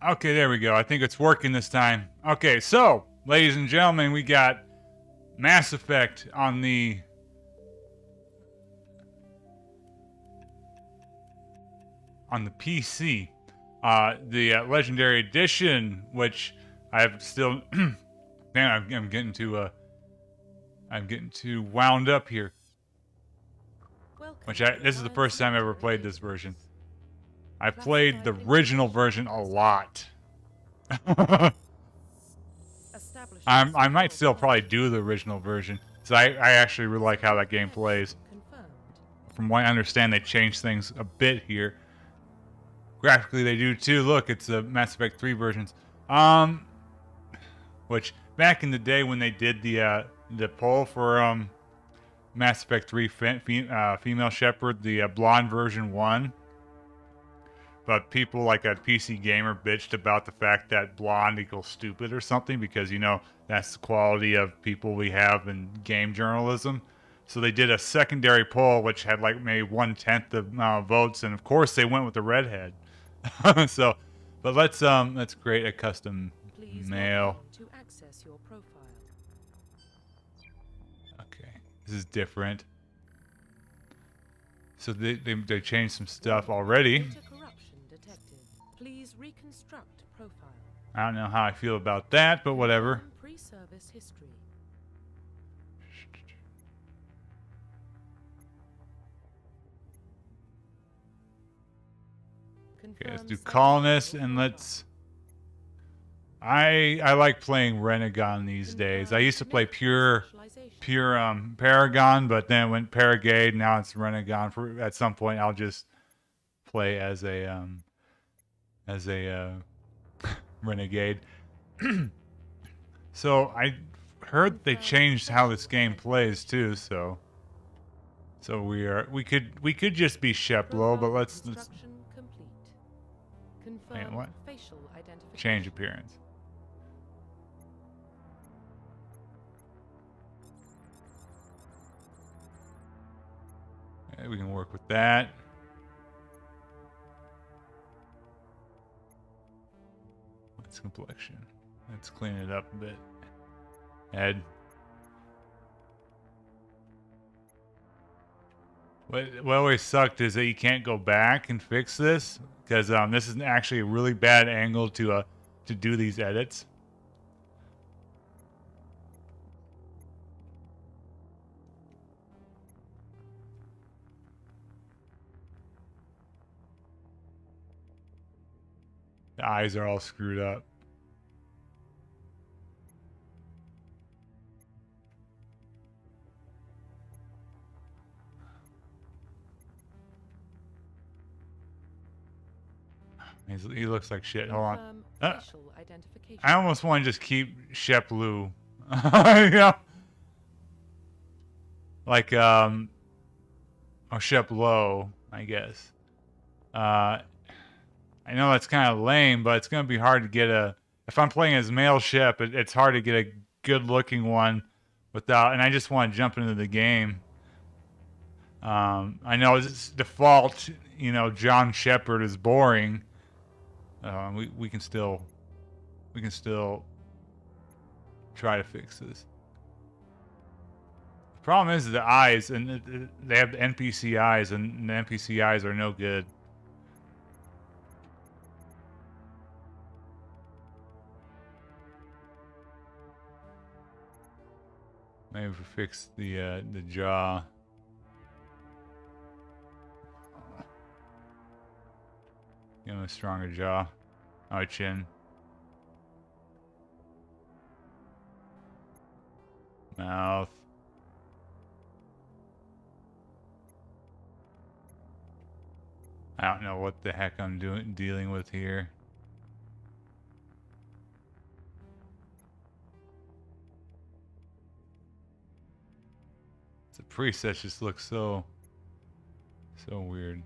Okay, there we go. I think it's working this time. Okay, so, ladies and gentlemen, we got Mass Effect on the PC. The Legendary Edition, which I've still man, I'm getting too wound up here. This is the first time I ever played this version. I played the original version a lot. I might still probably do the original version. So I actually really like how that game plays. From what I understand, they changed things a bit here. Graphically, they do too. Look, it's the Mass Effect 3 versions. Which back in the day when they did the poll for Mass Effect 3 female Shepard, the blonde version won. But people like a PC Gamer bitched about the fact that blonde equals stupid or something because, you know, that's the quality of people we have in game journalism. So they did a secondary poll which had like maybe 1/10 of votes, and of course they went with the redhead. So, but let's create a custom male. To access your profile. Okay, this is different. So they changed some stuff already. Data corruption detected. Please reconstruct profile. I don't know how I feel about that, but whatever. Pre-service history. Okay, let's do colonist and let's. I like playing Renegon these days. I used to play pure Paragon, but then it went Paragade. Now it's Renegon. At some point, I'll just play as a Renegade. So I heard they changed how this game plays too. So we could just be Sheplo, but let's wait, what? Change appearance. Okay, we can work with that. What's complexion? Let's clean it up a bit. Head. What always sucked is that you can't go back and fix this because this is actually a really bad angle to do these edits. The eyes are all screwed up. He looks like shit. Hold on. I almost want to just keep Shep Lu. You know? Like, or Shep Lo, I guess. I know that's kind of lame, but it's going to be hard to get if I'm playing as male Shep, it's hard to get a good looking one without, and I just want to jump into the game. I know it's default, you know, John Shepard is boring. We can still try to fix this. The problem is the eyes, and they have the NPC eyes, and the NPC eyes are no good. Maybe if we fix the jaw. Give him a stronger jaw. Oh, chin. Mouth. I don't know what the heck I'm dealing with here. The presets just look so weird.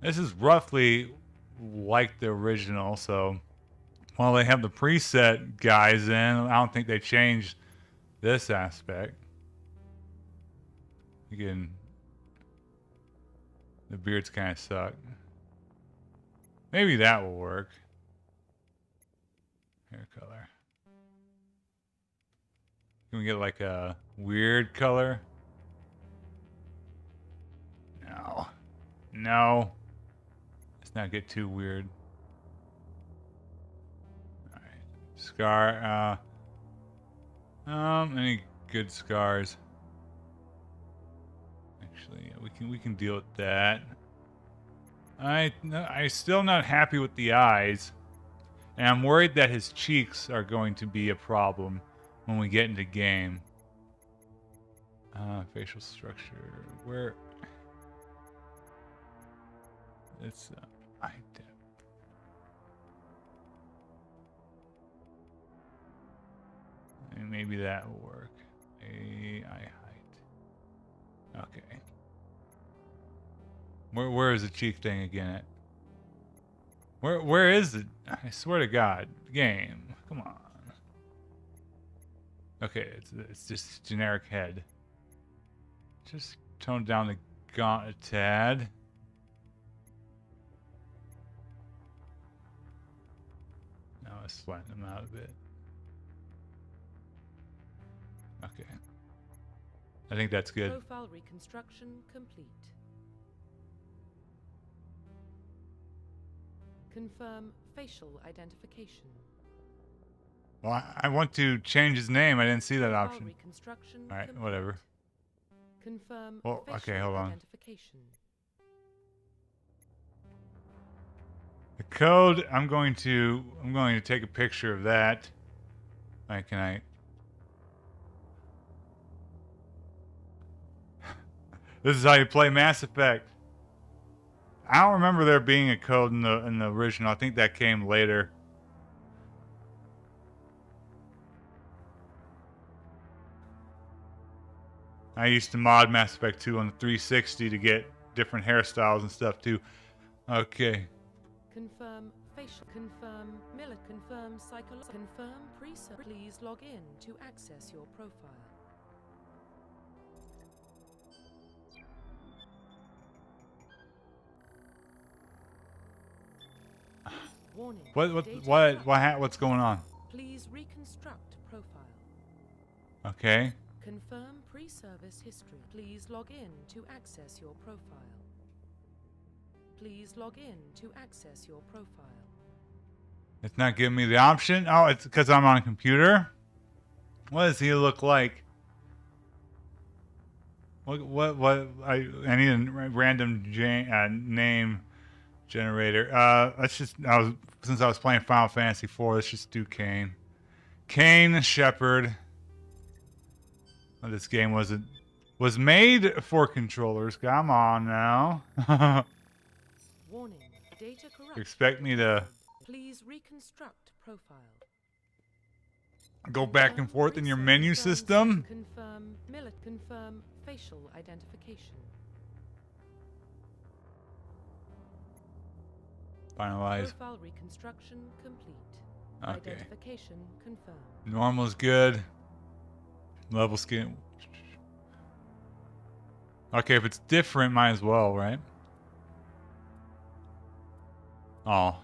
This is roughly like the original, so while they have the preset guys in, I don't think they changed this aspect. Again, the beards kind of suck. Maybe that will work. Hair color. Can we get like a weird color? No. No. Let's not get too weird. Alright. Scar, any good scars? Actually, yeah, we can deal with that. I'm still not happy with the eyes. And I'm worried that his cheeks are going to be a problem when we get into game. Facial structure. Where? It's eye depth. And maybe that will work. Eye height. Okay. Where is the cheek thing again at? Where is it? I swear to God, game. Come on. Okay, it's just generic head. Just tone down the gaunt a tad. Now let's flatten them out a bit. Okay. I think that's good. Profile reconstruction complete. Confirm facial identification. Well, I want to change his name. I didn't see that Profile option. reconstruction All right, complete. whatever. Confirm Well, facial okay, hold on. identification. The code. I'm going to take a picture of that. Like, can I? This is how you play Mass Effect. I don't remember there being a code in the original. I think that came later. I used to mod Mass Effect 2 on the 360 to get different hairstyles and stuff too. Okay. Confirm facial. Confirm Miller. Confirm psychological. Confirm preset. Please log in to access your profile. Warning. What's going on? Please reconstruct profile. Okay. Confirm pre-service history. Please log in to access your profile. Please log in to access your profile. It's not giving me the option. Oh, it's because I'm on a computer. What does he look like? I need a random name generator. Since I was playing Final Fantasy IV, let's just do Kane. Kane Shepard. Oh, this game was made for controllers. Come on now. Warning. Data corruption. Expect me to Please reconstruct profile. go back and forth in your menu system? Confirm confirm facial identification. Finalize. Profile reconstruction complete. Okay. Identification confirmed. Normal is good. Level skin. Okay, if it's different, might as well, right? Oh.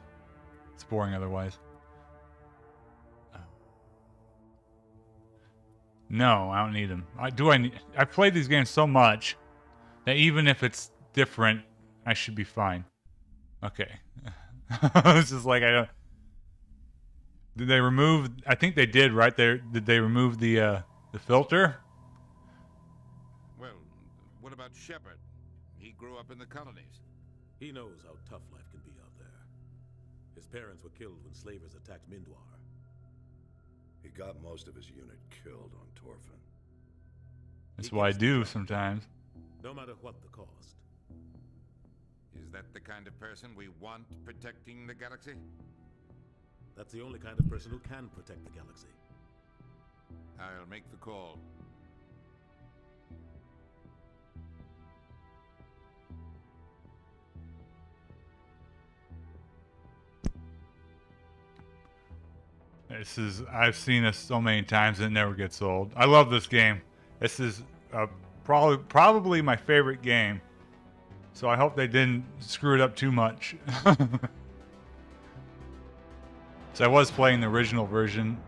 It's boring otherwise. No, I don't need them. I played these games so much that even if it's different, I should be fine. Okay. It's just like I don't. Did they remove? I think they did, right? Did they remove the filter? Well, what about Shepard? He grew up in the colonies. He knows how tough life can be out there. His parents were killed when slavers attacked Mindwar. He got most of his unit killed on Torfin. That's what I do sometimes. No matter what the cost. Is that the kind of person we want protecting the galaxy? That's the only kind of person who can protect the galaxy. I'll make the call. I've seen this so many times and it never gets old. I love this game. This is Probably my favorite game. So I hope they didn't screw it up too much. So I was playing the original version.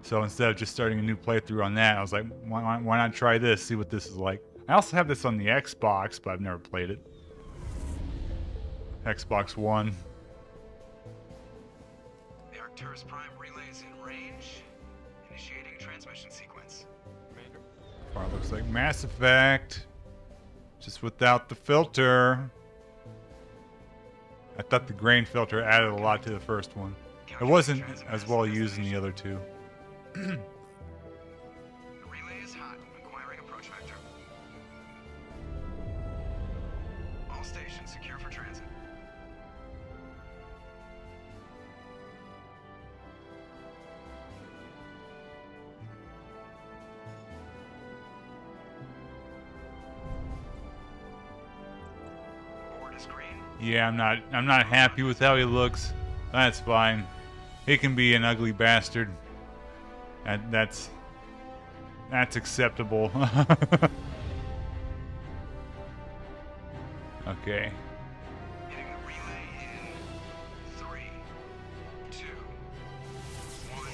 So instead of just starting a new playthrough on that, I was like, why not try this, see what this is like. I also have this on the Xbox, but I've never played it. Xbox One. The Arcturus Prime relay is in range. Initiating transmission sequence. Commander. Far looks like Mass Effect. Just without the filter. I thought the grain filter added a lot to the first one. It wasn't as well used in the other two. The relay is hot. Acquiring approach vector. All stations secure for transit. Board is green. Yeah, I'm not happy with how he looks. That's fine. He can be an ugly bastard. That's acceptable. Okay. Hitting the relay in 3, 2, 1.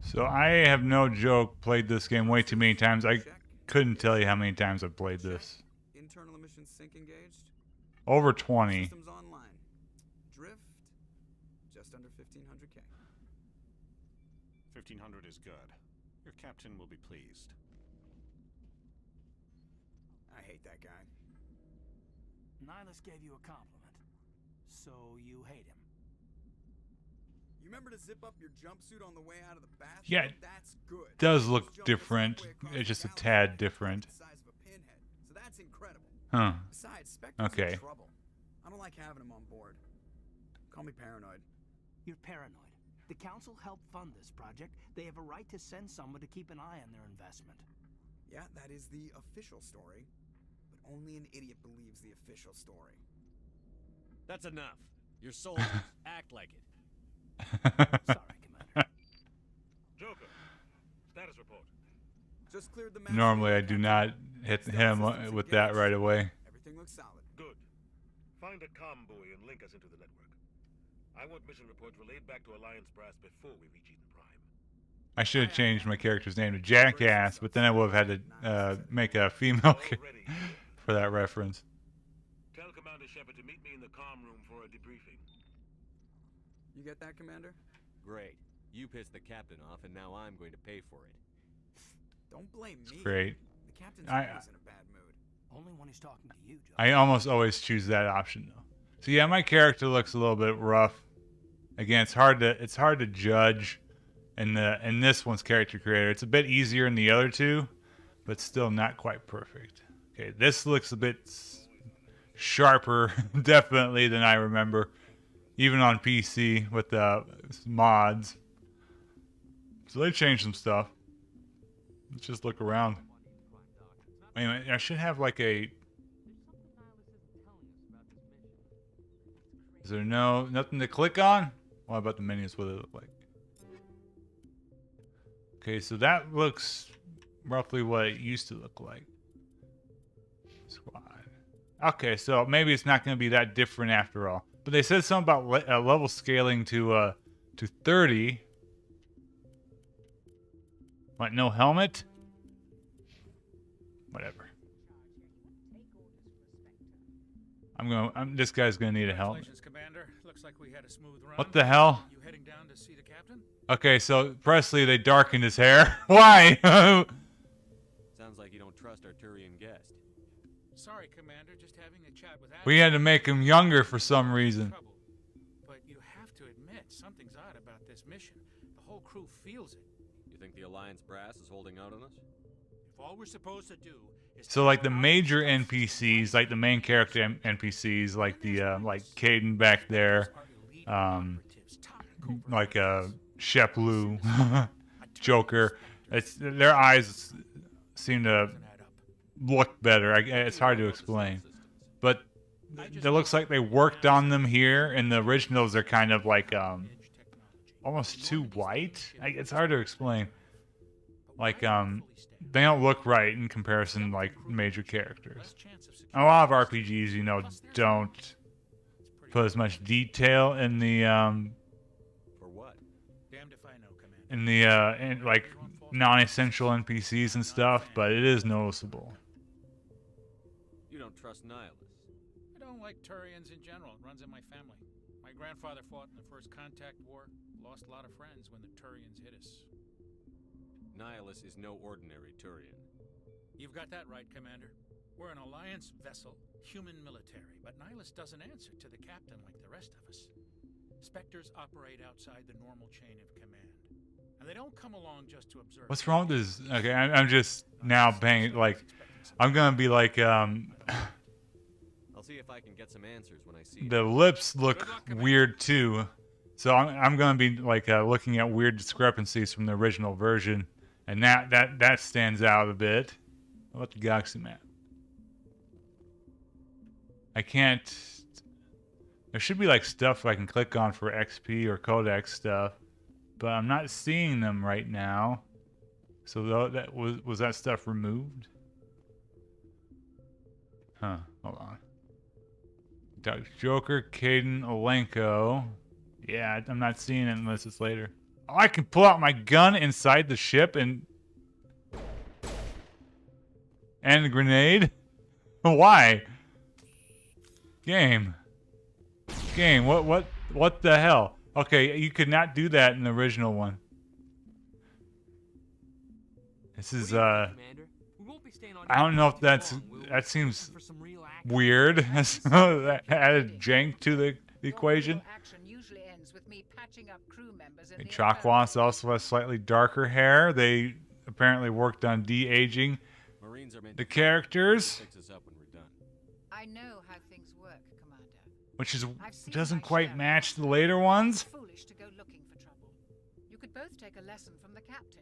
So I have no joke played this game way too many times. I couldn't tell you how many times I've played this. Internal emissions sync engaged. Over 20. Systems online. Drift just under 1500K. 1500 is good. Your captain will be pleased. I hate that guy. Nihilus gave you a compliment, so you hate him. You remember to zip up your jumpsuit on the way out of the bathroom? Yeah, it That's good. does look This jump is different. halfway across It's just a the tad galaxy, different. the size of a pinhead. So that's incredible. Huh. Besides, Spectre's Okay. in trouble. I don't like having him on board. Call me paranoid. You're paranoid. The council helped fund this project. They have a right to send someone to keep an eye on their investment. Yeah, that is the official story. But only an idiot believes the official story. That's enough. Your soldiers act like it. Sorry, Commander. Joker, status report. Just cleared the Normally I do not hit him with that right away. Everything looks solid. Good. Find a comm buoy and link us into the network. I want mission reports relayed back to Alliance Brass before we reach Eden Prime. I should have changed my character's name to Jackass, but then I would have had to make a female for that reference. Tell Commander Shepard to meet me in the comm room for a debriefing. You get that, Commander? Great. You pissed the captain off, and now I'm going to pay for it. Don't blame me. Great. The captain's I- always in a bad mood. Only when he's talking to you, Joe. I almost always choose that option though. So yeah, my character looks a little bit rough. Again, it's hard to judge in this one's character creator. It's a bit easier in the other two, but still not quite perfect. Okay, this looks a bit sharper definitely than I remember, even on PC with the mods. So they changed some stuff. Let's just look around. Wait a minute, I should have like a... Is there nothing to click on? What about the menus? What do they look like? Okay, so that looks roughly what it used to look like. Squad. Okay, so maybe it's not going to be that different after all. But they said something about level scaling to 30. What? No helmet? Whatever. This guy's gonna need a helmet. Commander. Looks like we had a smooth run. What the hell? You heading down to see the captain? Okay, so Presley, they darkened his hair. Why? Sounds like you don't trust our Turian guest. Sorry, Commander. Just having a chat with Adam. We had to make him younger for some reason. But you have to admit, something's odd about this mission. The whole crew feels it. You think the Alliance Brass is holding out on us? If all we're supposed to do is So like the major NPCs, like the main character NPCs, like the like Caden back there, like Shep Lu, Joker. Their eyes seem to look better. It's hard to explain, but it looks like they worked on them here. In the originals, they're kind of like almost too white. It's hard to explain. Like, they don't look right in comparison to, like, major characters. A lot of RPGs, you know, don't put as much detail in the, For what? Damned if I know, Commander. in the, in, like, non-essential NPCs and stuff, but it is noticeable. You don't trust Nihilus. I don't like Turians in general. It runs in my family. My grandfather fought in the First Contact War. Lost a lot of friends when the Turians hit us. Nihilus is no ordinary Turian. You've got that right, Commander. We're an Alliance vessel, human military, but Nihilus doesn't answer to the captain like the rest of us. Spectres operate outside the normal chain of command. And they don't come along just to observe. What's wrong with this? Okay, I'm just now paying, like, I'm gonna be like, I'll see if I can get some answers when I see the lips look weird too. So I'm gonna be like looking at weird discrepancies from the original version, and that stands out a bit. What about the Galaxy map? I can't. There should be like stuff I can click on for XP or Codex stuff, but I'm not seeing them right now. So that was that stuff removed? Huh? Hold on. Dr. Joker, Caden, Olenko. Yeah, I'm not seeing it unless it's later. Oh, I can pull out my gun inside the ship and a grenade? Why? Game, what the hell? Okay, you could not do that in the original one. This is I don't know if that seems weird. That added jank to the equation. And Chakwas also has slightly darker hair. They apparently worked on de-aging the characters, I know how things work, Commander. which doesn't quite match the later ones. Foolish to go looking for trouble. You could both take a lesson from the captain.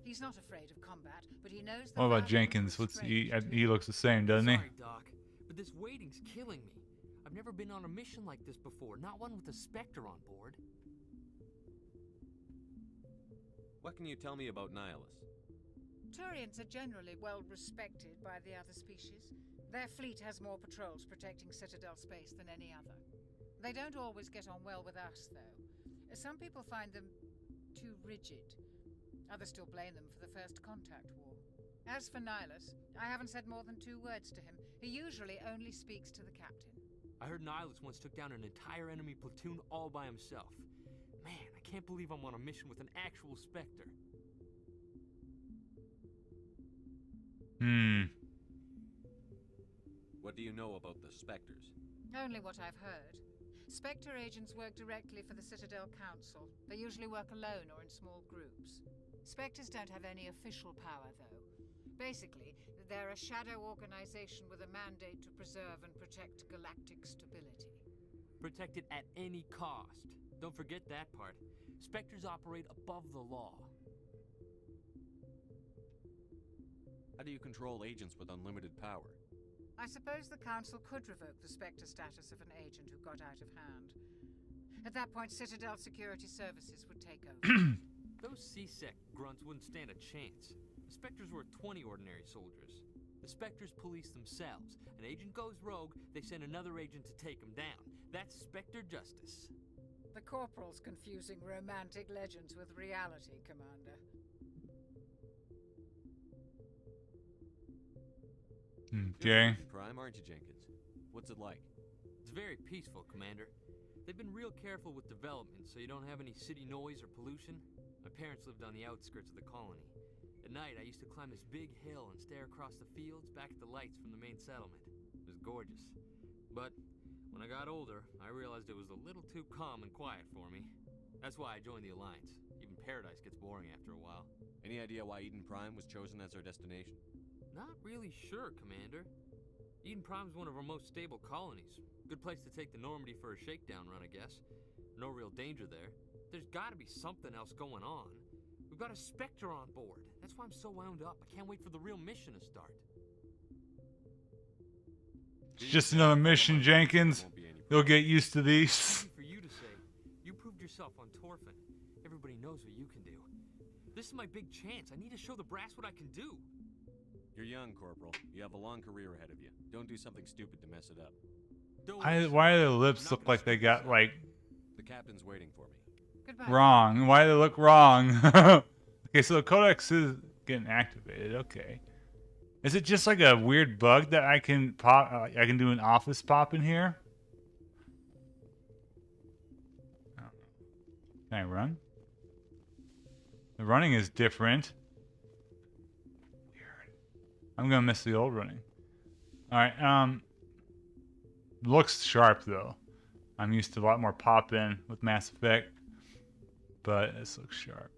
He's not afraid of combat, but he knows the What about Jenkins? He looks the same, doesn't he? Sorry, Doc, but this waiting's killing me. I've never been on a mission like this before, not one with a Spectre on board. What can you tell me about Nihilus? Turians are generally well respected by the other species. Their fleet has more patrols protecting Citadel space than any other. They don't always get on well with us, though. Some people find them too rigid. Others still blame them for the First Contact War. As for Nihilus, I haven't said more than 2 words to him. He usually only speaks to the captain. I heard Nihilus once took down an entire enemy platoon all by himself. Man, I can't believe I'm on a mission with an actual Spectre. What do you know about the Spectres? Only what I've heard. Spectre agents work directly for the Citadel Council. They usually work alone or in small groups. Spectres don't have any official power, though. Basically, they're a shadow organization with a mandate to preserve and protect galactic stability. Protect it at any cost. Don't forget that part. Spectres operate above the law. How do you control agents with unlimited power? I suppose the Council could revoke the Spectre status of an agent who got out of hand. At that point, Citadel Security Services would take over. Those C-Sec grunts wouldn't stand a chance. The Spectres were 20 ordinary soldiers. The Spectres police themselves. An agent goes rogue, they send another agent to take him down. That's Spectre justice. The Corporal's confusing romantic legends with reality, Commander. Okay. Prime, aren't you, Jenkins? What's it like? It's very peaceful, Commander. They've been real careful with development, so you don't have any city noise or pollution. My parents lived on the outskirts of the colony. At night, I used to climb this big hill and stare across the fields back at the lights from the main settlement. It was gorgeous. But when I got older, I realized it was a little too calm and quiet for me. That's why I joined the Alliance. Even Paradise gets boring after a while. Any idea why Eden Prime was chosen as our destination? Not really sure, Commander. Eden Prime's one of our most stable colonies. Good place to take the Normandy for a shakedown run, I guess. No real danger there. There's gotta be something else going on. We've got a Spectre on board. That's why I'm so wound up. I can't wait for the real mission to start. It's just another mission, Jenkins. You'll get used to these. Easy for you to say. You proved yourself on Torfin. nobody knows what you can do. This is my big chance. I need to show the brass what I can do. You're young, Corporal. You have a long career ahead of you. Don't do something stupid to mess it up. Why do the lips look like they got like The captain's waiting for me. Goodbye. wrong? Why do they look wrong? Okay, so the codex is getting activated. Okay, is it just like a weird bug that I can pop? I can do an office pop in here. Can I run? The running is different. Weird. I'm gonna miss the old running. All right. Looks sharp though. I'm used to a lot more pop in with Mass Effect, but this looks sharp.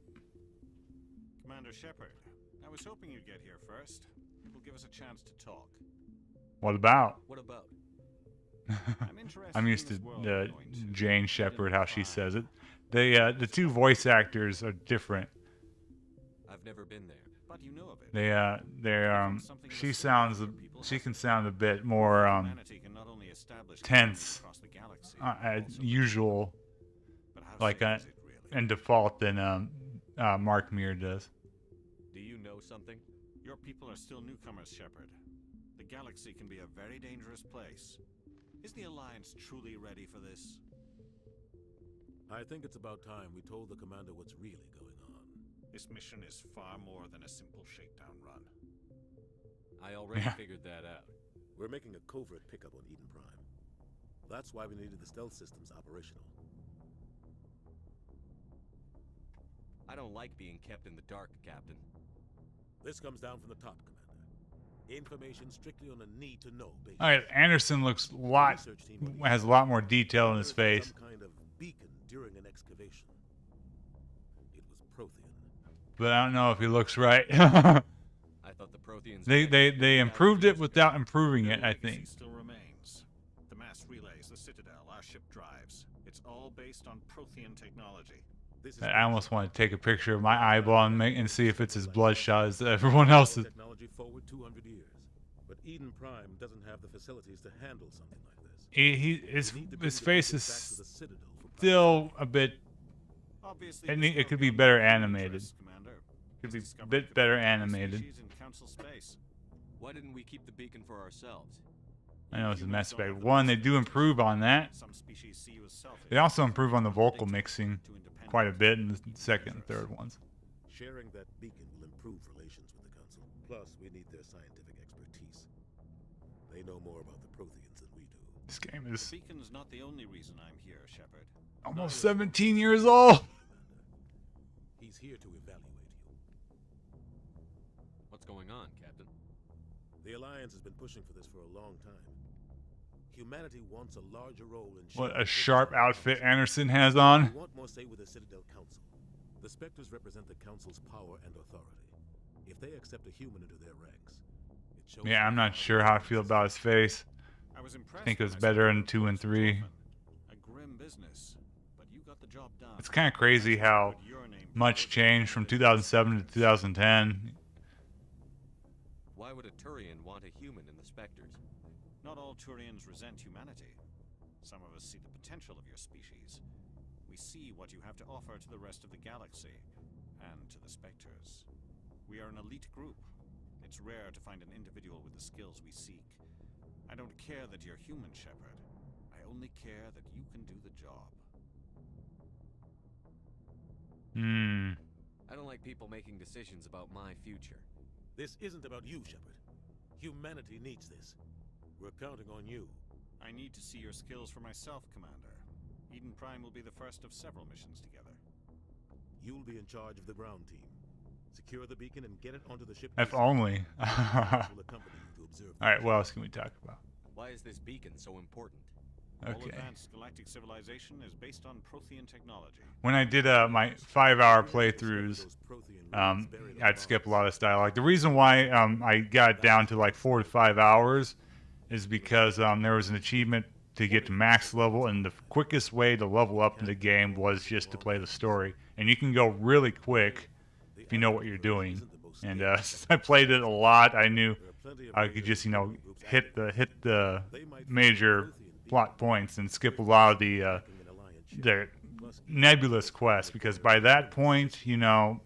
Commander Shepard, I was hoping you'd get here first. It will give us a chance to talk. What about? What about? I'm interested I'm used in to this world we're going to. Jane Shepard, how she says it. The two voice actors are different. I've never been there. But you know of it. She can sound a bit more Humanity can not only establish tense across the galaxy, as but also usual, But how like safe is it really? in default than Mark Meer does. Do you know something? Your people are still newcomers, Shepard. The galaxy can be a very dangerous place. Is the Alliance truly ready for this? I think it's about time we told the commander what's really going on. This mission is far more than a simple shakedown run. I already figured that out. We're making a covert pickup on Eden Prime. That's why we needed the stealth systems operational. I don't like being kept in the dark, Captain. This comes down from the top, Commander. Information strictly on a need-to-know basis. All right, Anderson has a lot more detail in his face. Some kind of beacon during an excavation. It was Prothean. But I don't know if he looks right. I thought the Protheans. They improved it without improving it, I think. Still remains. The mass relays, the Citadel, our ship drives. It's all based on Prothean technology. I almost want to take a picture of my eyeball and see if it's as bloodshot as everyone else's. Technology forward 200 years. But Eden Prime doesn't have the facilities to handle something like this. His face is still a bit. It could be better animated. Could be a bit better animated. Why didn't we keep the beacon for ourselves? I know it's a Mass Effect 1. They do improve on that. They also improve on the vocal mixing quite a bit in the second and third ones. Sharing that beacon will improve relations with the Council. Plus, we need their scientific expertise. They know more about the Protheans than we do. This game is Beacon's not the only reason I'm here, Shepard. almost 17 years old. He's here to evaluate you. What's going on, Captain? The Alliance has been pushing for this for a long time. Humanity wants a larger role in What a sharp outfit Anderson has on. We want more say with the Citadel Council. The Spectres represent the Council's power and authority. If they accept a human into their ranks, it shows. Yeah, I'm not sure how I feel about his face. I think it was better in 2 and 3. A grim business, but you got the job done. It's kind of crazy how much changed from 2007 to 2010. Why would a Turian want a human in the Spectres? Not all Turians resent humanity. Some of us see the potential of your species. We see what you have to offer to the rest of the galaxy, and to the Spectres. We are an elite group. It's rare to find an individual with the skills we seek. I don't care that you're human, Shepard. I only care that you can do the job. I don't like people making decisions about my future. This isn't about you, Shepard. Humanity needs this. We're counting on you. I need to see your skills for myself, Commander. Eden Prime will be the first of several missions together. You'll be in charge of the ground team. Secure the beacon and get it onto the ship. If only. Alright, what else can we talk about? Why is this beacon so important? All Okay. advanced galactic civilization is based on Prothean technology. When I did my 5-hour playthroughs, I'd skip a lot of this dialogue. The reason why I got it down to like 4 to 5 hours is because there was an achievement to get to max level, and the quickest way to level up in the game was just to play the story. And you can go really quick if you know what you're doing. And since I played it a lot, I knew I could just, hit the major plot points and skip a lot of the nebulous quest, because by that point, you know,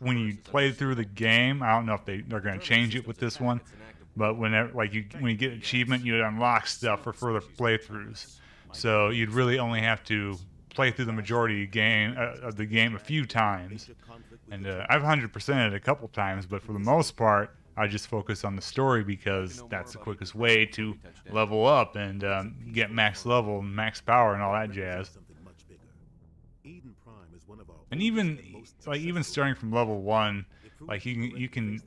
when you play through the game, I don't know if they're going to change it with this one, but whenever when you get achievement, you unlock stuff for further playthroughs. So you'd really only have to play through the majority of the game a few times, and I've 100%ed it a couple times, but for the most part, I just focus on the story because that's the quickest way to level up and get max level and max power and all that jazz. And even starting from level 1, like you can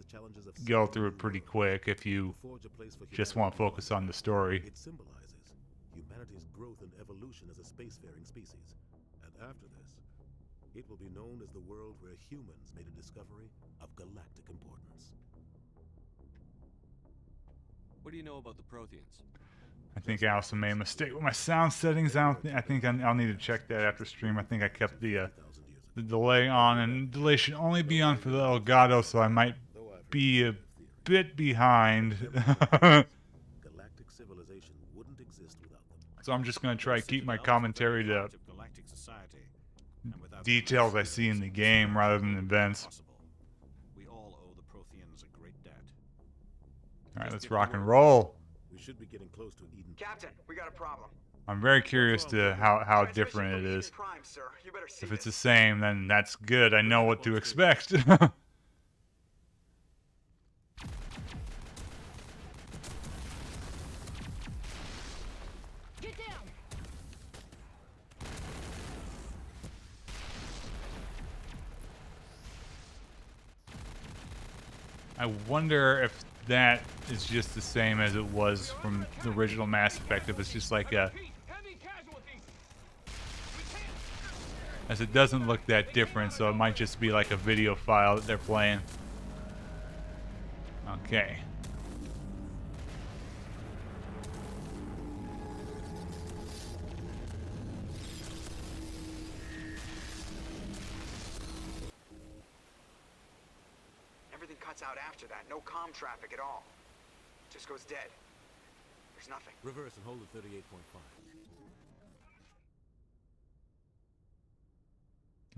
go through it pretty quick if you just want to focus on the story. It symbolizes humanity's growth and evolution as a spacefaring species. And after this, it will be known as the world where humans made a discovery of galactic importance. What do you know about the Protheans? I think I also made a mistake with my sound settings. I think I'll need to check that after stream. I think I kept the delay on, and delay should only be on for the Elgato, so I might be a bit behind. Galactic civilization wouldn't exist without them. So I'm just going to try to keep my commentary to details I see in the game rather than events. We all owe the Protheans a great debt. All right, let's rock and roll. We should be getting close to Eden. Captain, we got a problem. I'm very curious to how different it is. Prime, sir. You better see If it's the this. same, then that's good. I know what to expect. Get down! I wonder if that is just the same as it was from the original Mass Effect. If it's just like a... As it doesn't look that different, so it might just be like a video file that they're playing. Okay. Everything cuts out after that. No comm traffic at all. Just goes dead. There's nothing. Reverse and hold at 38.5.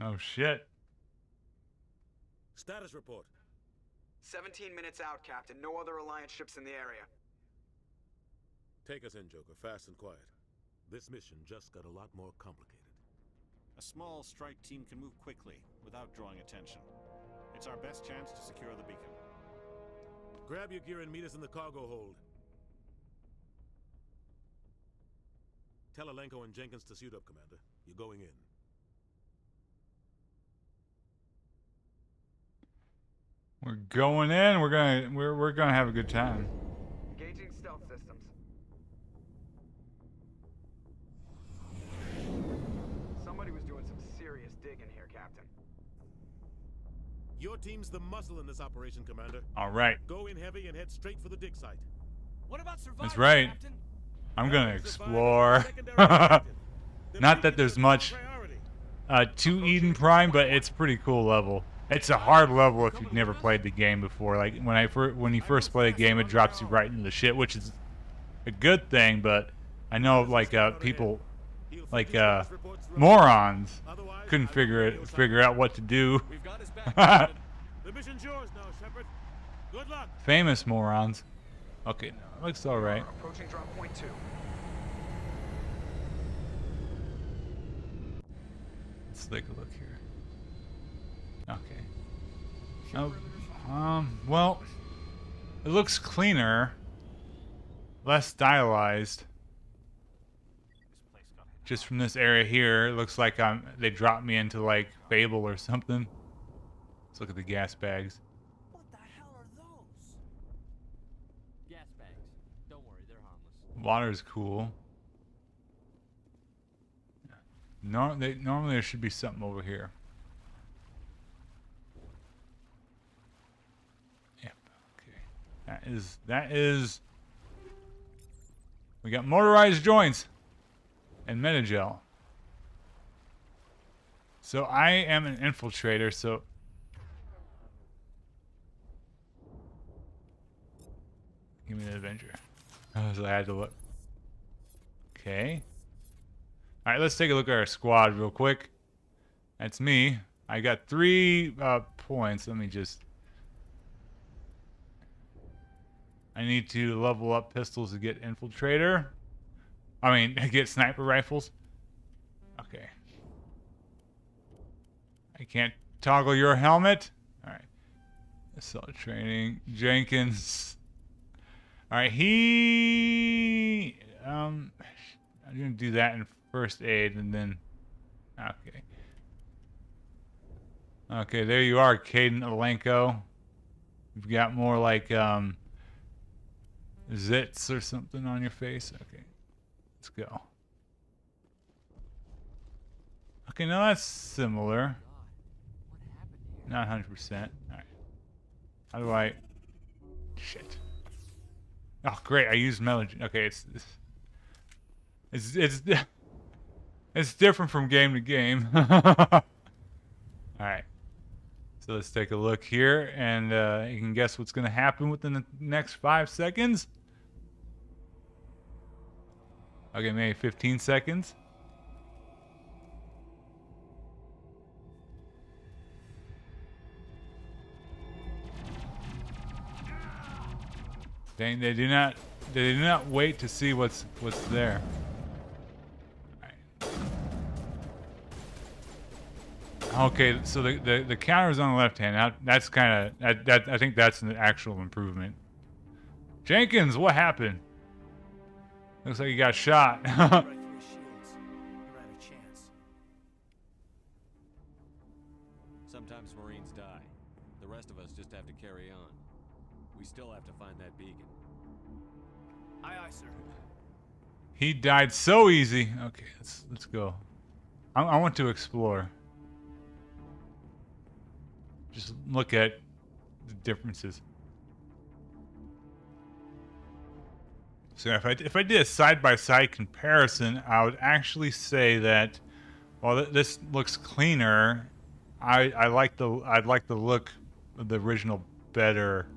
Oh shit. Status report. 17 minutes out, Captain. No other Alliance ships in the area. Take us in, Joker, fast and quiet. This mission just got a lot more complicated. A small strike team can move quickly without drawing attention. It's our best chance to secure the beacon. Grab your gear and meet us in the cargo hold. Tell Alenko and Jenkins to suit up, Commander. You're going in. We're going in. We're gonna have a good time. Engaging stealth systems. Somebody was doing some serious digging here, Captain. Your team's the muscle in this operation, Commander. All right. Go in heavy and head straight for the dig site. What about survivors, That's right. Captain? I'm gonna explore. Not that there's much to Eden Prime, but it's a pretty cool level. It's a hard level if you've never played the game before. Like when you first play the game, it drops you right into the shit, which is a good thing. But I know like people, like morons, couldn't figure out what to do. The mission's yours now, Shepard. Good luck. Famous morons. Okay, no, looks all right. Approaching drop point 2. Let's take a look here. Okay. Well, it looks cleaner, less stylized. Just from this area here, it looks like they dropped me into like Fable or something. Let's look at the gas bags. What the hell are those? Gas bags. Don't worry, they're harmless. Water's cool. Normally there should be something over here. Yep. Okay. That is. We got motorized joints and Metagel. So I am an infiltrator. So. Give me the Avenger. So I had to look. Okay. Alright, let's take a look at our squad real quick. That's me. I got 3 points. Let me just... I need to level up pistols to get infiltrator. I mean, get sniper rifles. Okay. I can't toggle your helmet. Alright. Assault training. Jenkins. Alright, I'm gonna do that in first aid and then... Okay. Okay, there you are, Caden Alenko. You've got more like, zits or something on your face. Okay. Let's go. Okay, now that's similar. Not 100%. Alright. How do I... Shit. Oh, great. I used Melody. Okay, it's different from game to game. Alright. So let's take a look here, and you can guess what's going to happen within the next 5 seconds. Okay, maybe 15 seconds. Dang, they do not wait to see what's there. Okay, so the counter's on the left hand. Now that's kind of that. I think that's an actual improvement. Jenkins, what happened? Looks like you got shot. Sometimes Marines die. The rest of us just have to carry on. We still have to find that beacon. Aye, aye, sir. He died so easy. Okay, let's go. I want to explore. Just look at the differences. So if I did a side-by-side comparison, I would actually say that while this looks cleaner, I'd like the look of the original better.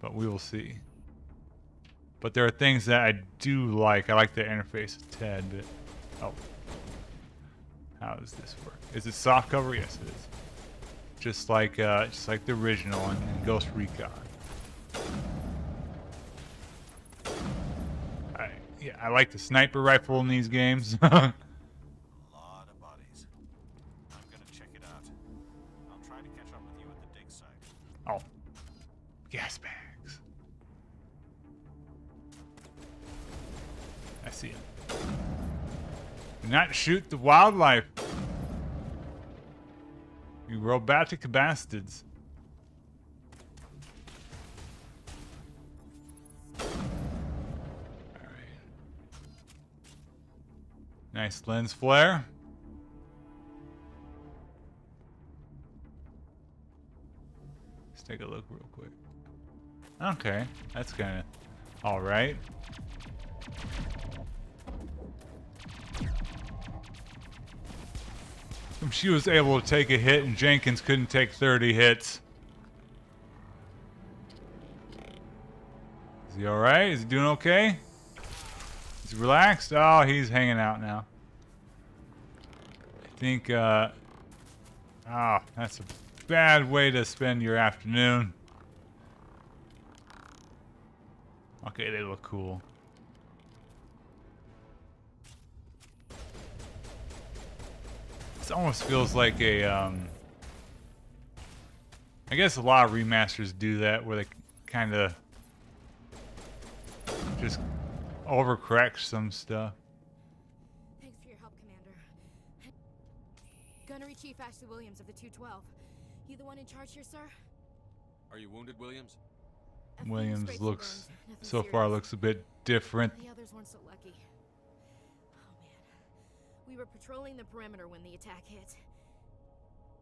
But we will see. But there are things that I do like. I like the interface a tad bit. Oh. How does this work? Is it soft cover? Yes, it is. Just like the original in Ghost Recon. Yeah, I like the sniper rifle in these games. A lot of bodies. I'm gonna check it out. I'll try to catch up with you at the dig site. Oh. Gas bags. I see him. Do not shoot the wildlife. You robotic bastards. Nice lens flare. Let's take a look real quick. Okay, that's kind of all right. She was able to take a hit and Jenkins couldn't take 30 hits. Is he all right? Is he doing okay? He's relaxed? Oh, he's hanging out now. I think, oh, that's a bad way to spend your afternoon. Okay, they look cool. This almost feels like a, I guess a lot of remasters do that, where they kind of just overcorrect some stuff. Thanks for your help, Commander. Gunnery Chief Ashley Williams of the 212. You the one in charge here, sir? Are you wounded, Williams? Williams looks, so far, looks a bit different. The others weren't so lucky. Oh man. We were patrolling the perimeter when the attack hit.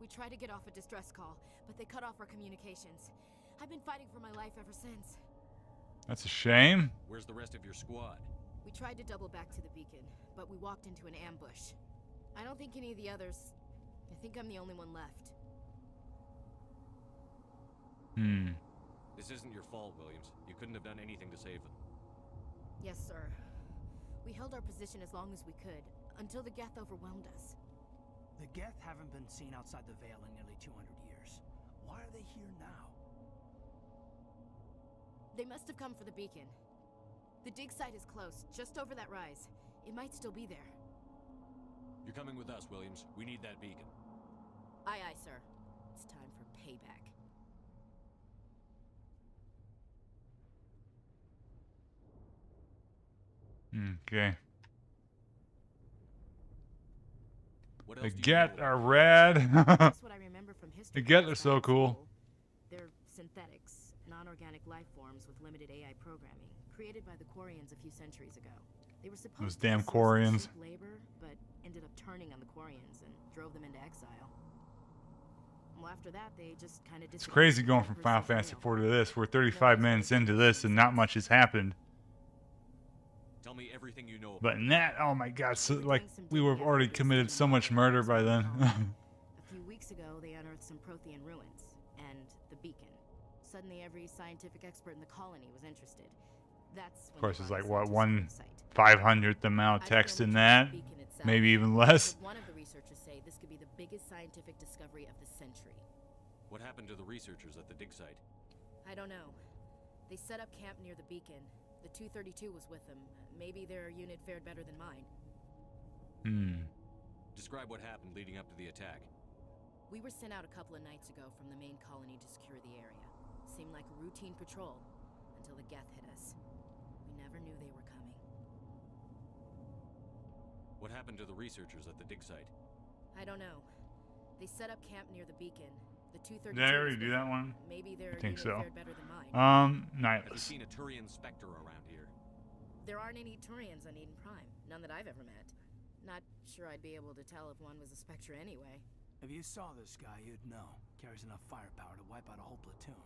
We tried to get off a distress call, but they cut off our communications. I've been fighting for my life ever since. That's a shame. Where's the rest of your squad? We tried to double back to the beacon, but we walked into an ambush. I don't think any of the others... I think I'm the only one left. This isn't your fault, Williams. You couldn't have done anything to save them. Yes, sir. We held our position as long as we could, until the Geth overwhelmed us. The Geth haven't been seen outside the Veil in nearly 200 years. Why are they here now? They must have come for the beacon. The dig site is close, just over that rise. It might still be there. You're coming with us, Williams. We need that beacon. Aye, aye, sir. It's time for payback. Okay. What The else do you Geth know? are rad. That's what I remember from history The Geth class are so back in cool. school. They're synthetics, non-organic life forms with limited AI programming, created by the Quarians a few centuries ago. They were supposed Those to be damn a source of Quarians. cheap labor, but ended up turning on the Quarians and drove them into exile. Well, after that, they just kind of It's crazy going from Final Fantasy 4 to this. We're 35 minutes into this and not much has happened. Tell me everything you know. But in that, oh my god, so, like, we would have already committed so much murder by then. A few weeks ago, they unearthed some Prothean ruins and the beacon. Suddenly, every scientific expert in the colony was interested. That's Of course, it's like, what, what, 1/500th amount of text in that? Maybe even less. One of the researchers say this could be the biggest scientific discovery of the century. What happened to the researchers at the dig site? I don't know. They set up camp near the beacon. The 232 was with them. Maybe their unit fared better than mine. Describe what happened leading up to the attack. We were sent out a couple of nights ago from the main colony to secure the area. Seemed like a routine patrol until the Geth hit us. We never knew they were coming. What happened to the researchers at the dig site? I don't know. They set up camp near the beacon. The 232 Did I already was do with that them. one? Maybe their I think unit so. fared better than mine. Have you Nihilus. seen a Turian Spectre around here? There aren't any Turians on Eden Prime. None that I've ever met. Not sure I'd be able to tell if one was a Spectre anyway. If you saw this guy, you'd know. Carries enough firepower to wipe out a whole platoon.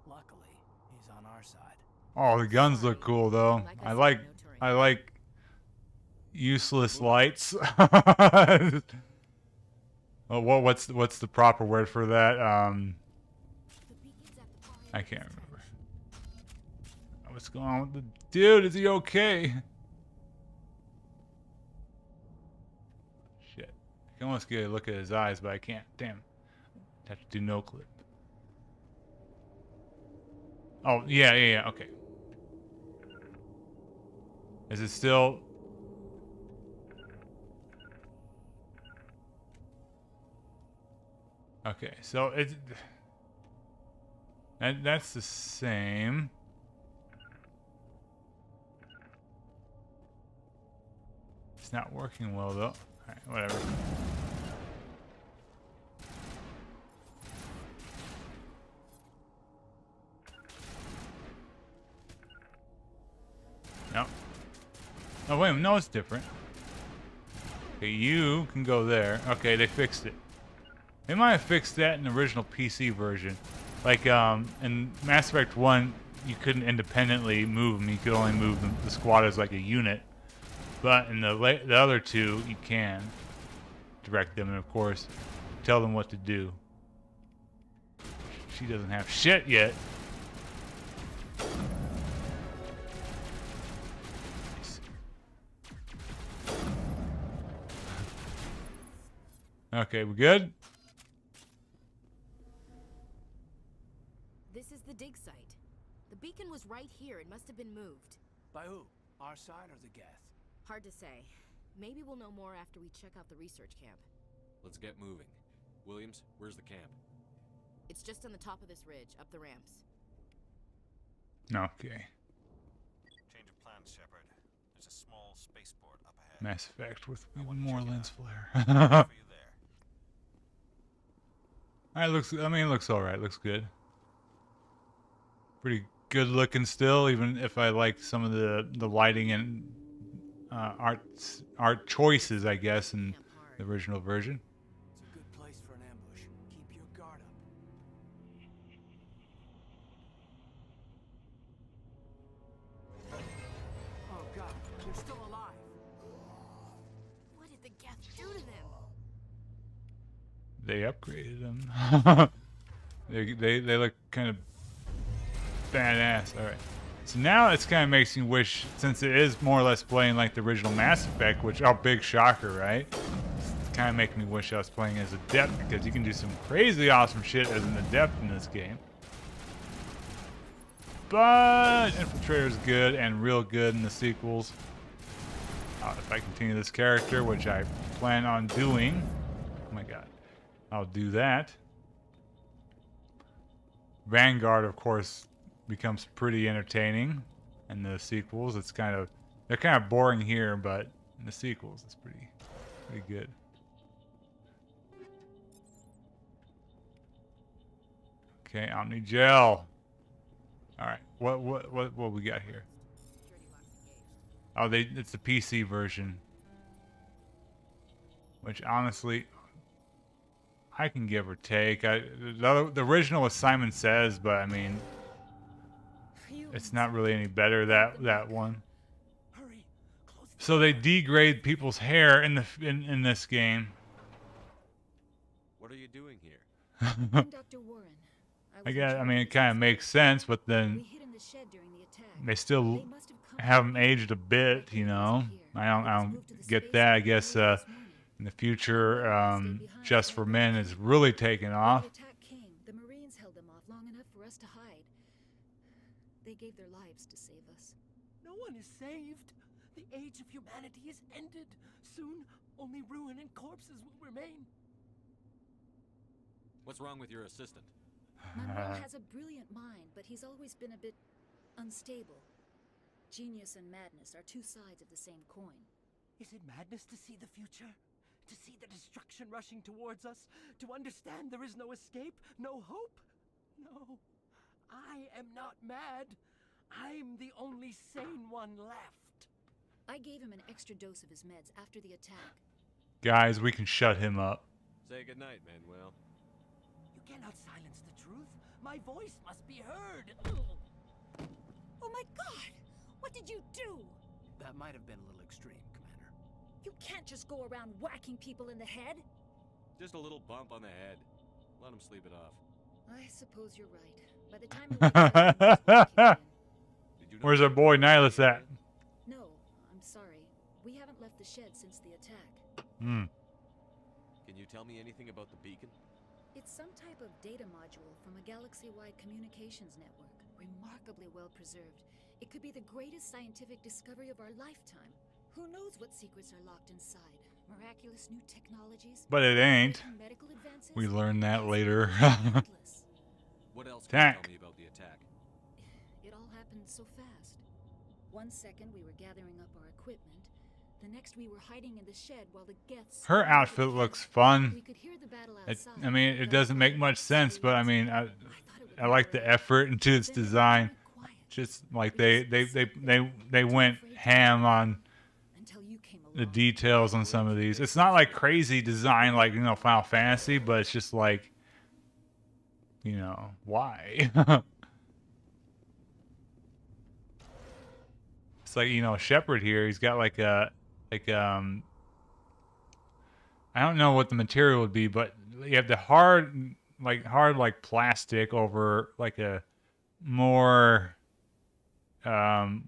Luckily, he's on our side. Oh, the guns look cool though. I like useless lights. Oh, what's the proper word for that? I can't remember. What's going on with the dude? Is he okay? Shit. I can almost get a look at his eyes, but I can't. Damn. Have to do no clip. Oh, yeah, okay. Is it still... Okay, so it's... That's the same. It's not working well, though. Alright, whatever. No. Oh, wait, no, it's different. Okay, you can go there. Okay, they fixed it. They might have fixed that in the original PC version. Like, in Mass Effect 1, you couldn't independently move them. You could only move the squad as like a unit. But in the other two, you can direct them and, of course, tell them what to do. She doesn't have shit yet. Okay, we good? This is the dig site. The beacon was right here. It must have been moved. By who? Our side or the Geth? Hard to say. Maybe we'll know more after we check out the research camp. Let's get moving. Williams, where's the camp? It's just on the top of this ridge, up the ramps. Okay. Change of plans, Shepard. There's a small spaceport up ahead. Mass Effect with even more lens flare. For you there. Alright, it looks alright. Looks good. Pretty good looking still, even if I like some of the lighting and art choices, I guess, in the original version. It's a good place for an ambush. Keep your guard up. Oh god, they're still alive. What did the Geth do to them? They upgraded them. they look kind of badass. All right. So now it's kind of makes me wish, since it is more or less playing like the original Mass Effect, which, oh, big shocker, right? It's kind of making me wish I was playing as Adept, because you can do some crazy awesome shit as an Adept in this game. But Infiltrator's good and real good in the sequels. If I continue this character, which I plan on doing, oh my god, I'll do that. Vanguard, of course, becomes pretty entertaining in the sequels. It's kind of, they're kind of boring here, but in the sequels it's pretty good. Okay, Omni Gel. All right, what we got here? Oh, it's the PC version, which honestly I can give or take. The original was Simon Says, but I mean, it's not really any better that one. So they degrade people's hair in this game. What are you doing here? Dr. Warren. I mean, it kind of makes sense, but then they still have them aged a bit, you know. I don't get that. I guess in the future, Just for Men is really taking off. When the attack came, the Marines held them off long enough for us to hide. They gave their lives to save us. No one is saved. The age of humanity is ended. Soon, only ruin and corpses will remain. What's wrong with your assistant? Manuel has a brilliant mind, but he's always been a bit unstable. Genius and madness are two sides of the same coin. Is it madness to see the future? To see the destruction rushing towards us? To understand there is no escape? No hope? No. I am not mad. I'm the only sane one left. I gave him an extra dose of his meds after the attack. Guys, we can shut him up. Say goodnight, Manuel. You cannot silence the truth. My voice must be heard. Oh my god! What did you do? That might have been a little extreme, Commander. You can't just go around whacking people in the head. Just a little bump on the head. Let him sleep it off. I suppose you're right. By the time Where's our boy Nihilus at? No, I'm sorry. We haven't left the shed since the attack. Hmm. Can you tell me anything about the beacon? It's some type of data module from a galaxy-wide communications network. Remarkably well preserved. It could be the greatest scientific discovery of our lifetime. Who knows what secrets are locked inside? Miraculous new technologies? But it ain't. Medical advances? We learn that later. What else can you tell me about the attack? It all happened so fast. 1 second we were gathering up our equipment. The next we were hiding in the shed while the Geths... Her outfit looks fun. We could hear the battle outside. I mean, it doesn't make much sense, but I mean, I like the effort into its design. Just like they went ham on the details on some of these. It's not like crazy design like, you know, Final Fantasy, but it's just like, you know, why? It's like, you know, Shepard here, he's got like a I don't know what the material would be, but you have the hard plastic over like a more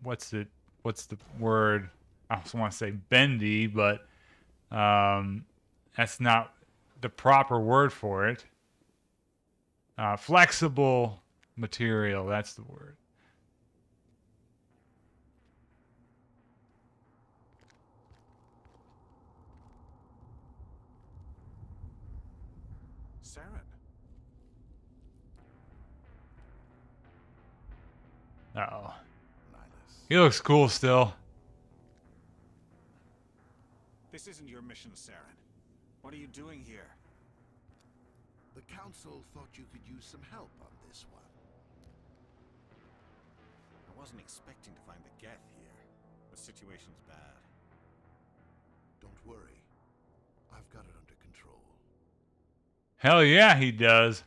what's the word? I also want to say bendy, but that's not the proper word for it. Flexible material, that's the word. Saren. Uh-oh. He looks cool still. This isn't your mission, Saren. What are you doing here? The Council thought you could use some help on this one. I wasn't expecting to find the Geth here. The situation's bad. Don't worry. I've got it under control. Hell yeah, he does.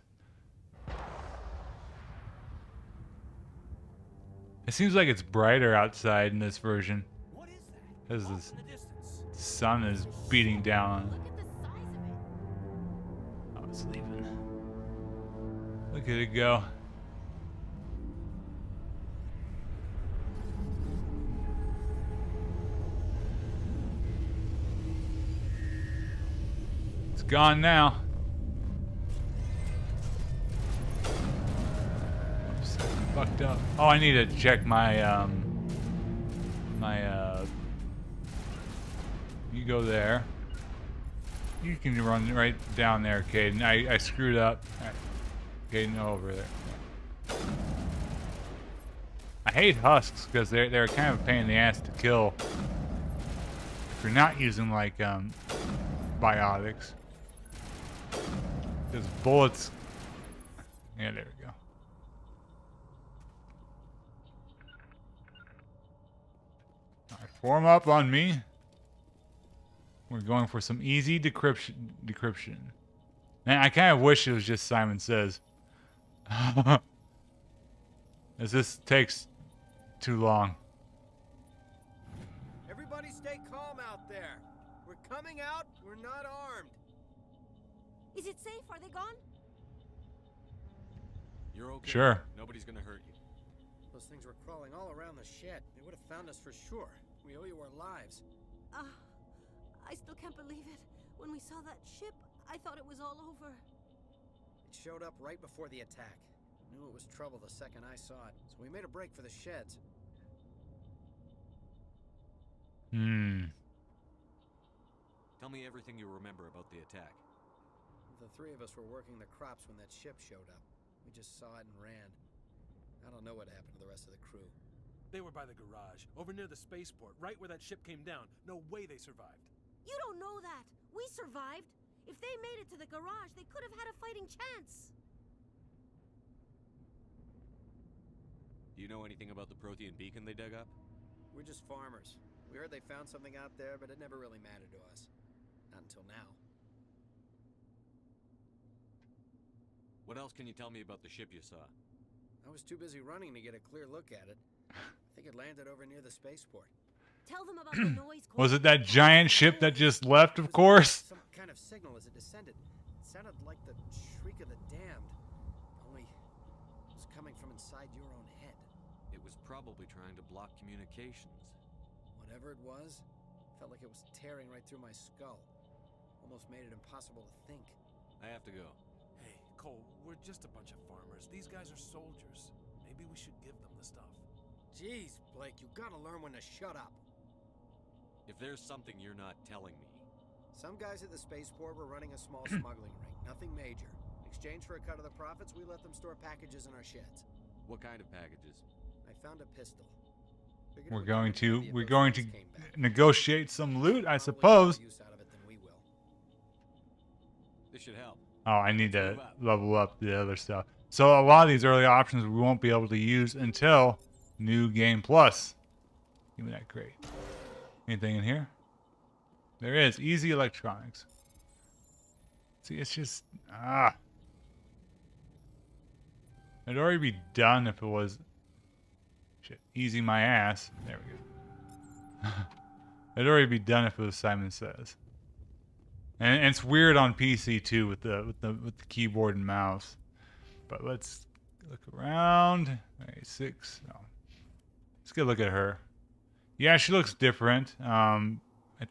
It seems like it's brighter outside in this version. Because the sun is beating down on it. Oh, it's leaving. Look at it go. gone now. Oops, fucked up. Oh, I need to check my you go there. You can run right down there, Caden. I screwed up. Right. Caden, over there. I hate husks because they're kind of a pain in the ass to kill if you're not using like biotics. Because bullets. Yeah, there we go. Alright, form up on me. We're going for some easy decryption. Man, I kind of wish it was just Simon Says. As this takes too long. Everybody stay calm out there. We're coming out. We're not armed. Is it safe? Are they gone? You're okay. Sure. Nobody's gonna hurt you. Those things were crawling all around the shed. They would have found us for sure. We owe you our lives. I still can't believe it. When we saw that ship, I thought it was all over. It showed up right before the attack. Knew it was trouble the second I saw it, so we made a break for the sheds. Tell me everything you remember about the attack. The three of us were working the crops when that ship showed up. We just saw it and ran. I don't know what happened to the rest of the crew. They were by the garage, over near the spaceport, right where that ship came down. No way they survived. You don't know that. We survived. If they made it to the garage, they could have had a fighting chance. Do you know anything about the Prothean beacon they dug up? We're just farmers. We heard they found something out there, but it never really mattered to us. Not until now. What else can you tell me about the ship you saw? I was too busy running to get a clear look at it. I think it landed over near the spaceport. Tell them about the noise. Was it that giant ship that just left, of course? Some kind of signal as it descended. It sounded like the shriek of the damned. Only it was coming from inside your own head. It was probably trying to block communications. Whatever it was, felt like it was tearing right through my skull. Almost made it impossible to think. I have to go. Hey, Cole, we're just a bunch of farmers. These guys are soldiers. Maybe we should give them the stuff. Jeez, Blake, you gotta learn when to shut up. If there's something you're not telling me. Some guys at the spaceport were running a small smuggling ring. Nothing major. In exchange for a cut of the profits, we let them store packages in our sheds. What kind of packages? I found a pistol. We're going to negotiate some loot, I suppose. This should help. Oh, I need to level up the other stuff. So a lot of these early options we won't be able to use until New Game Plus. Give me that crate. Anything in here? There is. Easy electronics. See, it's just... It'd already be done if it was... Shit. Easy my ass. There we go. It'd already be done if it was Simon Says. And it's weird on PC too with the keyboard and mouse. But let's look around. All right, 6. No. Let's get a look at her. Yeah, she looks different. I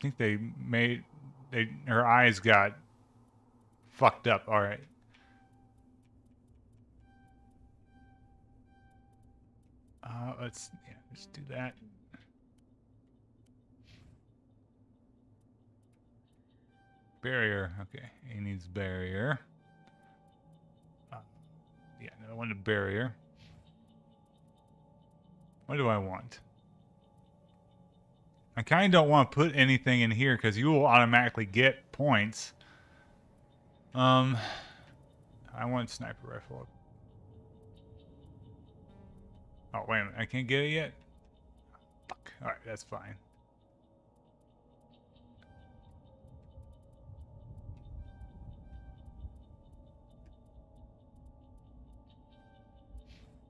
think her eyes got fucked up. All right. Let's do that. Barrier. Okay, he needs barrier. Yeah, no, I want a barrier. What do I want? I kind of don't want to put anything in here because you will automatically get points. I want sniper rifle. Oh, wait a minute. I can't get it yet? Fuck. Alright, that's fine.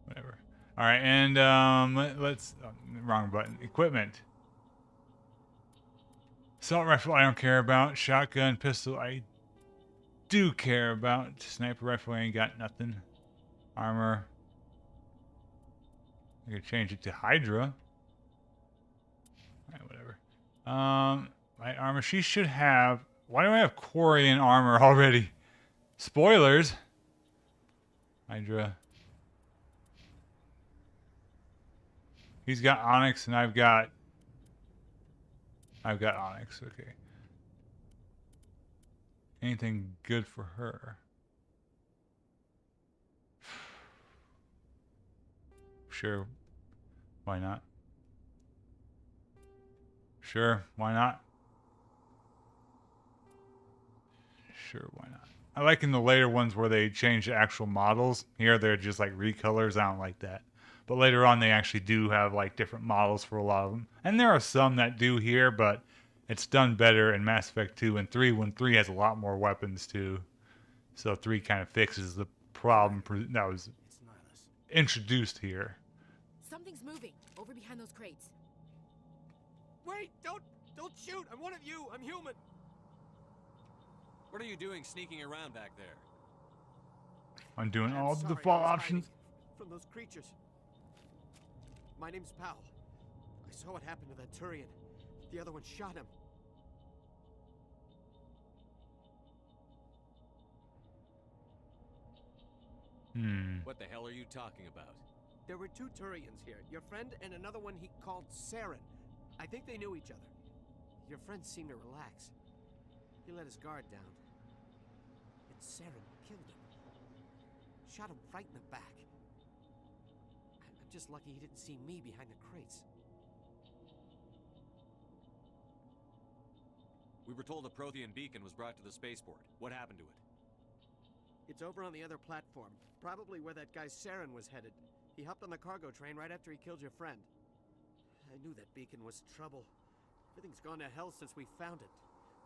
Whatever. Alright, and let's... wrong button. Equipment. Assault rifle I don't care about. Shotgun, pistol I do care about. Sniper rifle I ain't got nothing. Armor. I could change it to Hydra. Alright, whatever. Light armor. She should have Why do I have Quarian armor already? Spoilers. Hydra. He's got Onyx and I've got Onyx. Okay. Anything good for her? Sure. Why not? Sure, why not? Sure, why not? I like in the later ones where they change the actual models. Here they're just like recolors. I don't like that. But later on they actually do have like different models for a lot of them. And there are some that do here, but it's done better in Mass Effect 2 and 3 when 3 has a lot more weapons too. So 3 kind of fixes the problem that was introduced here. Something's moving over behind those crates. Wait! Don't shoot! I'm one of you! I'm human! What are you doing sneaking around back there? I'm doing all the Sorry, default I was options. hiding from those creatures. My name's Powell. I saw what happened to that Turian. The other one shot him. What the hell are you talking about? There were 2 Turians here. Your friend and another one he called Saren. I think they knew each other. Your friend seemed to relax. He let his guard down. And Saren killed him. Shot him right in the back. I'm just lucky he didn't see me behind the crates. We were told a Prothean beacon was brought to the spaceport. What happened to it? It's over on the other platform. Probably where that guy Saren was headed. He hopped on the cargo train right after he killed your friend. I knew that beacon was trouble. Everything's gone to hell since we found it.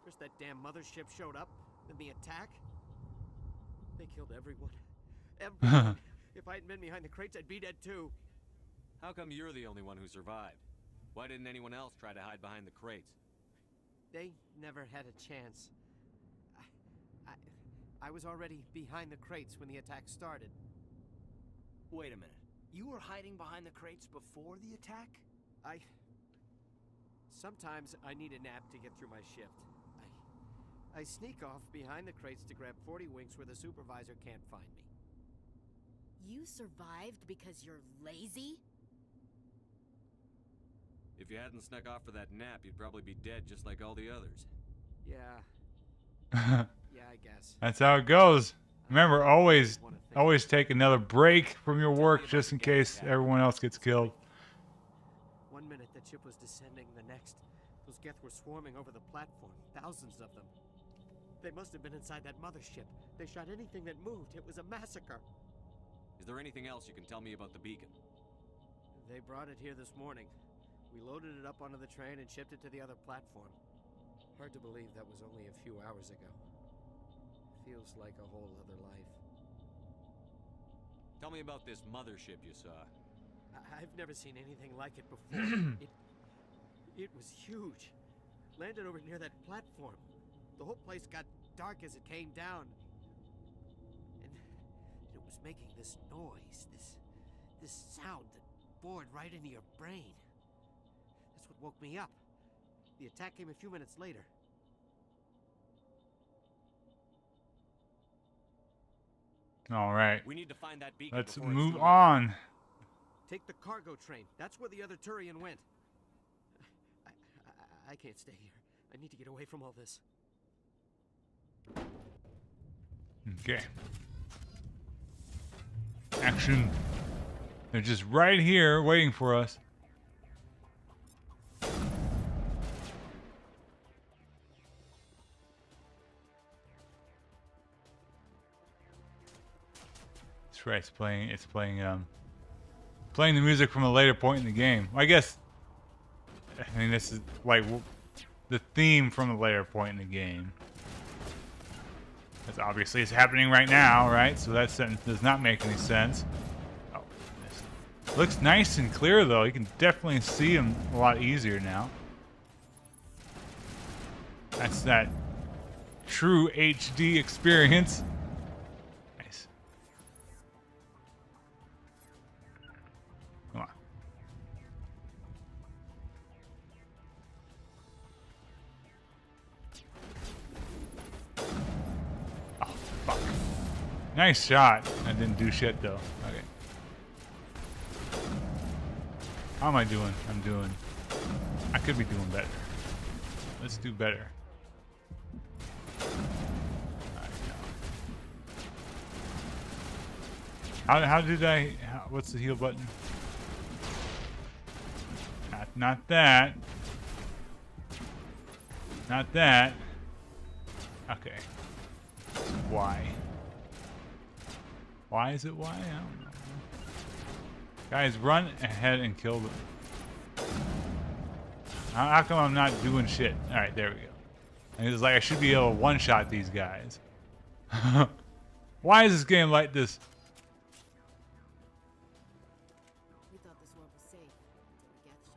First that damn mothership showed up, then the attack. They killed everyone. Everyone. If I hadn't been behind the crates, I'd be dead too. How come you're the only one who survived? Why didn't anyone else try to hide behind the crates? They never had a chance. I was already behind the crates when the attack started. Wait a minute. You were hiding behind the crates before the attack? Sometimes I need a nap to get through my shift. I sneak off behind the crates to grab 40 winks where the supervisor can't find me. You survived because you're lazy? If you hadn't snuck off for that nap, you'd probably be dead just like all the others. Yeah. Yeah, I guess. That's how it goes. Remember, always take another break from your work just in case everyone else gets killed. 1 minute the ship was descending, the next, those Geth were swarming over the platform, thousands of them. They must have been inside that mothership. They shot anything that moved. It was a massacre. Is there anything else you can tell me about the beacon? They brought it here this morning. We loaded it up onto the train and shipped it to the other platform. Hard to believe that was only a few hours ago. Feels like a whole other life. Tell me about this mothership you saw. I've never seen anything like it before. It was huge. Landed over near that platform. The whole place got dark as it came down. And it was making this noise, this sound that bored right into your brain. That's what woke me up. The attack came a few minutes later. All right. We need to find that beacon. Let's move on. Take the cargo train. That's where the other Turian went. I can't stay here. I need to get away from all this. Okay. Action. They're just right here waiting for us. That's right. It's playing the music from a later point in the game. I guess. I mean, this is like the theme from a later point in the game. That's obviously it's happening right now, right? So that sentence does not make any sense. Oh, goodness. Looks nice and clear though. You can definitely see them a lot easier now. That's that true HD experience. Nice. Come on. Nice shot. I didn't do shit though. Okay. How am I doing? I'm doing... I could be doing better. Let's do better. How did I... what's the heal button? Not that. Not that. Okay. Why? Why is it why? I don't know. Guys, run ahead and kill them. How come I'm not doing shit? Alright, there we go. And it's like I should be able to one-shot these guys. Why is this game like this? We thought this world was safe until the Geth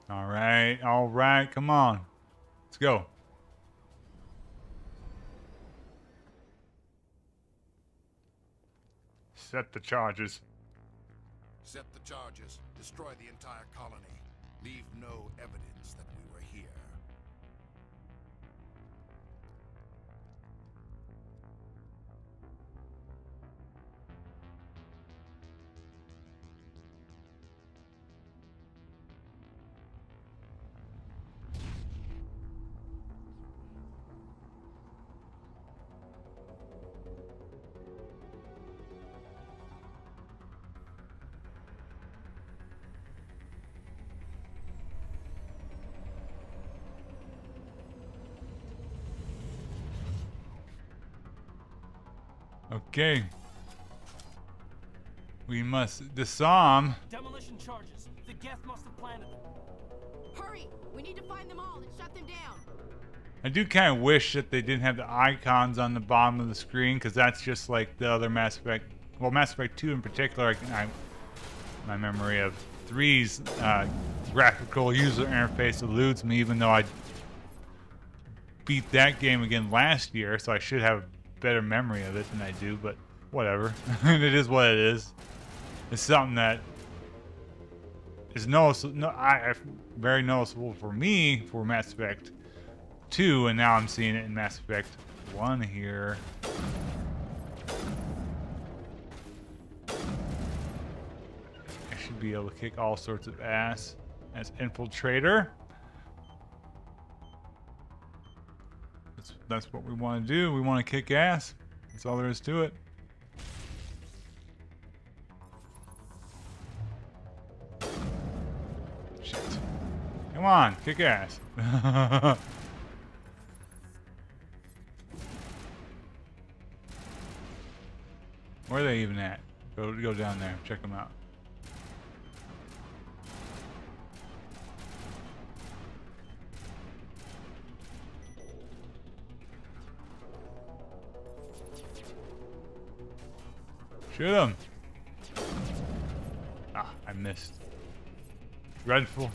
showed up. Alright, come on. Let's go. Set the charges. Set the charges. Destroy the entire colony. Leave no evidence that we were here. Okay. We must disarm. Demolition charges. The Geth must have planted them. Hurry! We need to find them all and shut them down. I do kind of wish that they didn't have the icons on the bottom of the screen, because that's just like the other Mass Effect. Well, Mass Effect 2 in particular, my memory of 3's graphical user interface eludes me, even though I beat that game again last year, so I should have a better memory of it than I do, but whatever. It is what it is. It's something that is very noticeable for me for Mass Effect 2, and now I'm seeing it in Mass Effect 1 here. I should be able to kick all sorts of ass as Infiltrator. That's what we want to do. We want to kick ass. That's all there is to it. Shit. Come on, kick ass. Where are they even at? Go down there. Check them out. Shoot him! Ah, I missed. Dreadful.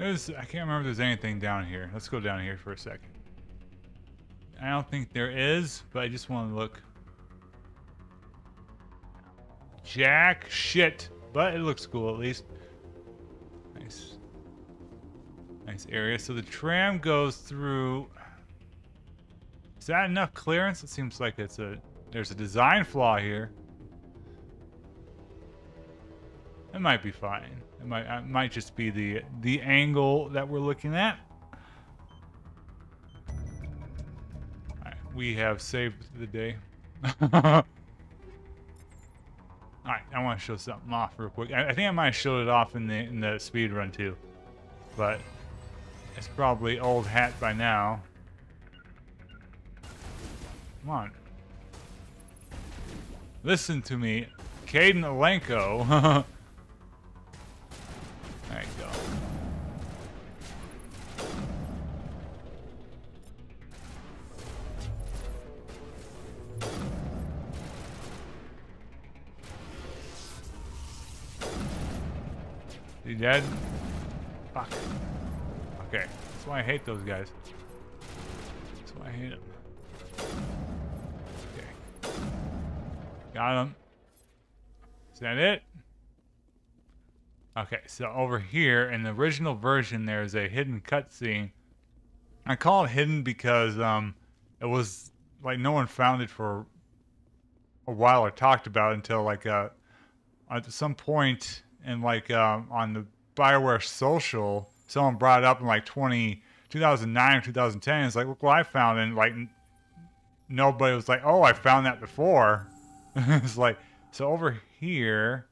I can't remember if there's anything down here. Let's go down here for a second. I don't think there is, but I just want to look. Jack shit. But it looks cool at least. Nice. Nice area. So the tram goes through. Is that enough clearance? It seems like there's a design flaw here. It might be fine. It might just be the angle that we're looking at. Alright, we have saved the day. Alright, I want to show something off real quick. I think I might have showed it off in the speed run too, but it's probably old hat by now. Come on. Listen to me, Kaidan Alenko. There you go. Is he dead? Fuck. Okay, that's why I hate those guys. That's why I hate them. Okay. Got him. Is that it? Okay, so over here in the original version, there's a hidden cutscene. I call it hidden because it was like no one found it for a while or talked about it until like at some point in like on the BioWare social, someone brought it up in like 2009 or 2010. It's like, look what I found, and like nobody was like, oh, I found that before. It's like, so over here,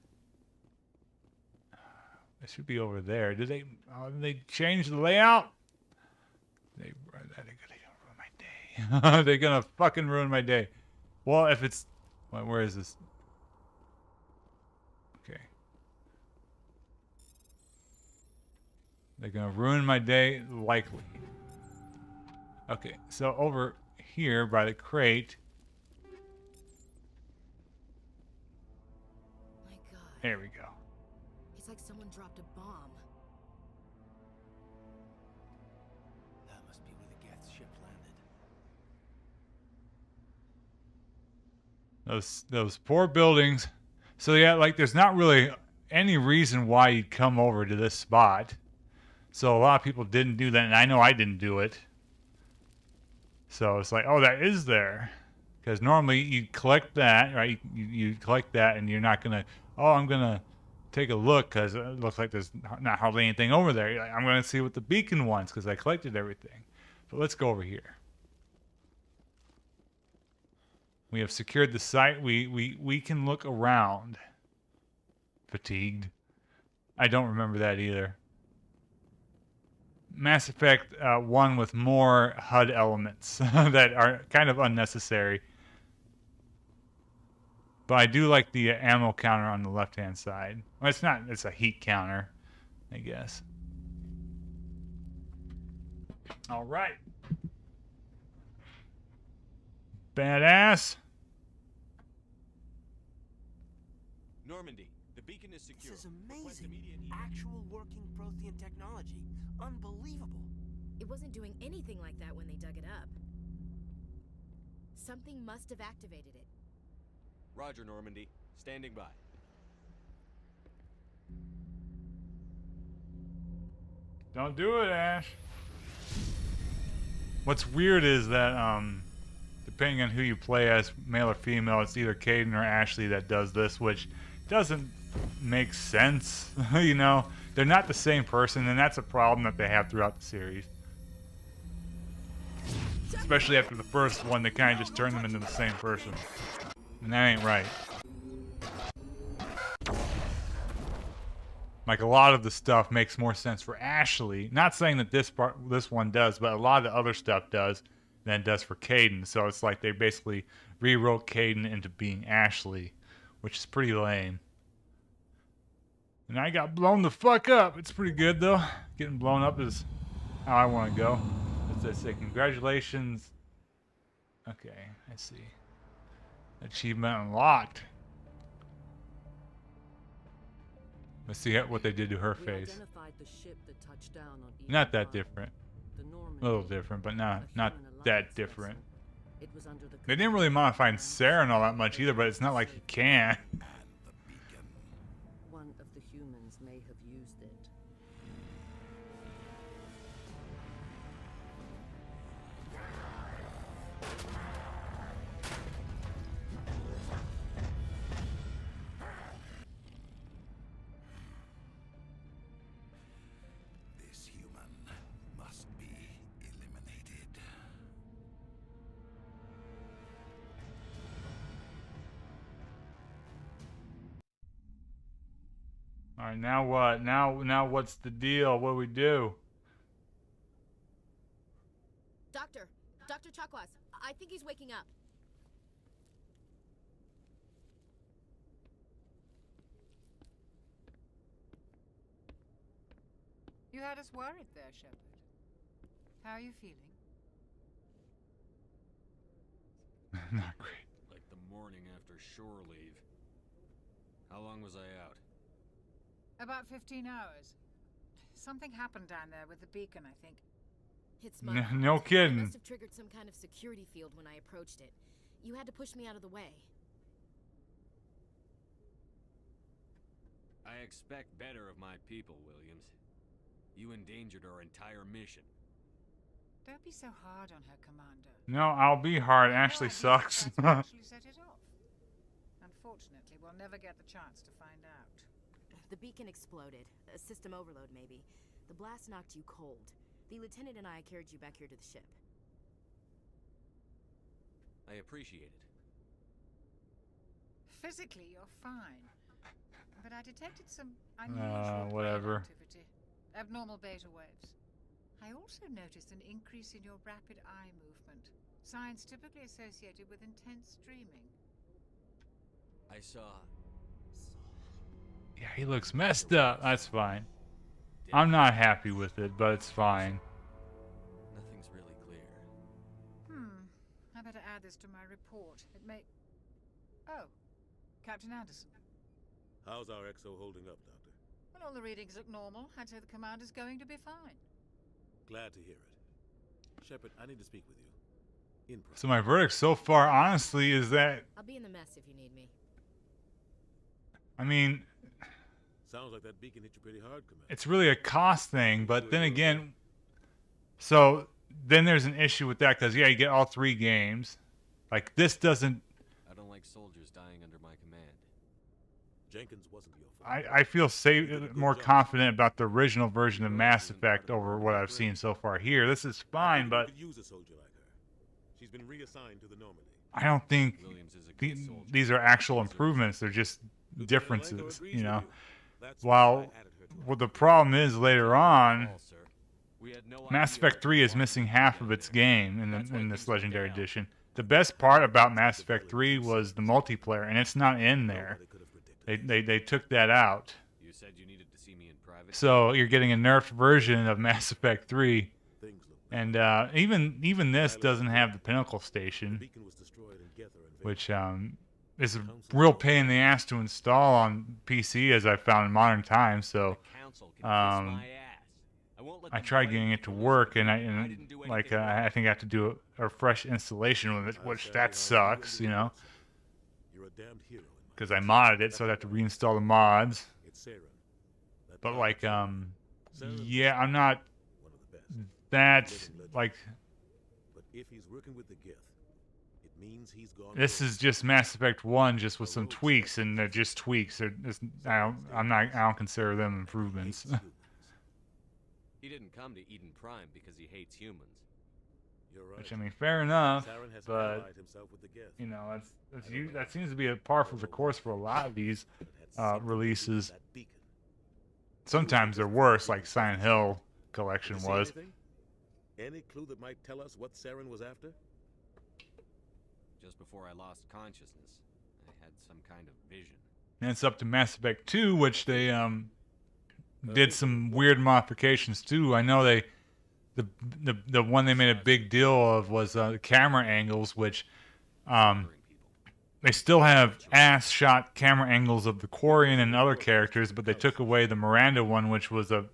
it should be over there. Did they change the layout? They're gonna ruin my day. They're gonna fucking ruin my day. Well, if it's, where is this? Okay. They're gonna ruin my day, likely. Okay, so over here by the crate. My God. There we go. It's like someone dropped a bomb. That must be where the Geth ship landed. Those poor buildings. So yeah, like there's not really any reason why you'd come over to this spot. So a lot of people didn't do that, and I know I didn't do it. So it's like, oh, that is there. Because normally you collect that, right? You collect that, and you're not going to, oh, I'm going to take a look because it looks like there's not hardly anything over there. You're like, I'm going to see what the beacon wants because I collected everything. But let's go over here. We have secured the site. We can look around. Fatigued. I don't remember that either. Mass Effect 1 with more HUD elements that are kind of unnecessary. But I do like the ammo counter on the left-hand side. Well, it's not, it's a heat counter, I guess. All right. Badass. Normandy, the beacon is secure. This is amazing. Actual working Prothean technology. Unbelievable. It wasn't doing anything like that when they dug it up. Something must have activated it. Roger, Normandy. Standing by. Don't do it, Ash. What's weird is that, depending on who you play as, male or female, it's either Kaidan or Ashley that does this, which doesn't make sense. You know, they're not the same person, and that's a problem that they have throughout the series. Especially after the first one, they kind of just turn them into the same person. And that ain't right. Like, a lot of the stuff makes more sense for Ashley. Not saying that this one does, but a lot of the other stuff does than it does for Kaidan. So it's like they basically rewrote Kaidan into being Ashley, which is pretty lame. And I got blown the fuck up. It's pretty good, though. Getting blown up is how I want to go. Let's say congratulations. Okay, I see. Achievement unlocked. Let's see what they did to her face. Not that different. A little different, but not that different. They didn't really modify Saren all that much either, but it's not like you can. One of the humans may have used it. This human must be eliminated. All right, now what? Now what's the deal? What do we do? Dr. Chakwas, I think he's waking up. You had us worried there, Shepard. How are you feeling? Not great. Like the morning after shore leave. How long was I out? About 15 hours. Something happened down there with the beacon, I think. It's my fault. No kidding. I must have triggered some kind of security field when I approached it. You had to push me out of the way. I expect better of my people, Williams. You endangered our entire mission. Don't be so hard on her, Commander. No, I'll be hard. Ashley sucks. Actually set it off. Unfortunately, we'll never get the chance to find out. The beacon exploded. A system overload, maybe. The blast knocked you cold. The lieutenant and I carried you back here to the ship. I appreciate it. Physically, you're fine. But I detected some unusual whatever. brain activity. Abnormal beta waves. I also noticed an increase in your rapid eye movement. Signs typically associated with intense dreaming. I saw... Yeah, he looks messed up. That's fine. I'm not happy with it, but it's fine. Nothing's really clear. I better add this to my report. It may... Oh, Captain Anderson. How's our XO holding up, Doctor? Well, all the readings look normal. I'd say the commander's going to be fine. Glad to hear it. Shepard, I need to speak with you. In private. So my verdict so far, honestly, is that... I'll be in the mess if you need me. I mean... Sounds like that beacon hit you pretty hard, Commander. It's really a cost thing, but then again... So, then there's an issue with that, because, yeah, you get all 3 games. Like, this doesn't... I don't like soldiers dying under my command. Jenkins wasn't your fault. I feel more confident about the original version of Mass Effect over what I've seen so far here. This is fine, but... Use a soldier like her. She's been reassigned to the Normandy. I don't think these are actual improvements. They're just differences, you know. While what the problem is later on, Mass Effect 3 is missing half of its game in this Legendary Edition. The best part about Mass Effect 3 was the multiplayer, and it's not in there. They took that out. You said you needed to see me in private. So you're getting a nerfed version of Mass Effect 3. And even this doesn't have the Pinnacle Station, which is a real pain in the ass to install on PC, as I found in modern times. So I tried getting it to work, and I think I have to do a fresh installation with it, which that sucks, you know. Because I modded it, so I'd have to reinstall the mods. But like, yeah, I'm not that like. But if he's working with the Geth, it means he's gone. This is just Mass Effect 1, just with some tweaks, and they're just tweaks. I don't consider them improvements. He didn't come to Eden Prime because he hates humans. You're right. Which, I mean, fair enough, but you know, that seems to be a par for the course for a lot of these releases. Sometimes they're worse, like Silent Hill Collection was. Any clue that might tell us what Saren was after? Just before I lost consciousness, I had some kind of vision. And it's up to Mass Effect 2, which they did some weird modifications too. I know the one they made a big deal of was the camera angles, which they still have ass shot camera angles of the Quarian and other characters, but they took away the Miranda one, which was a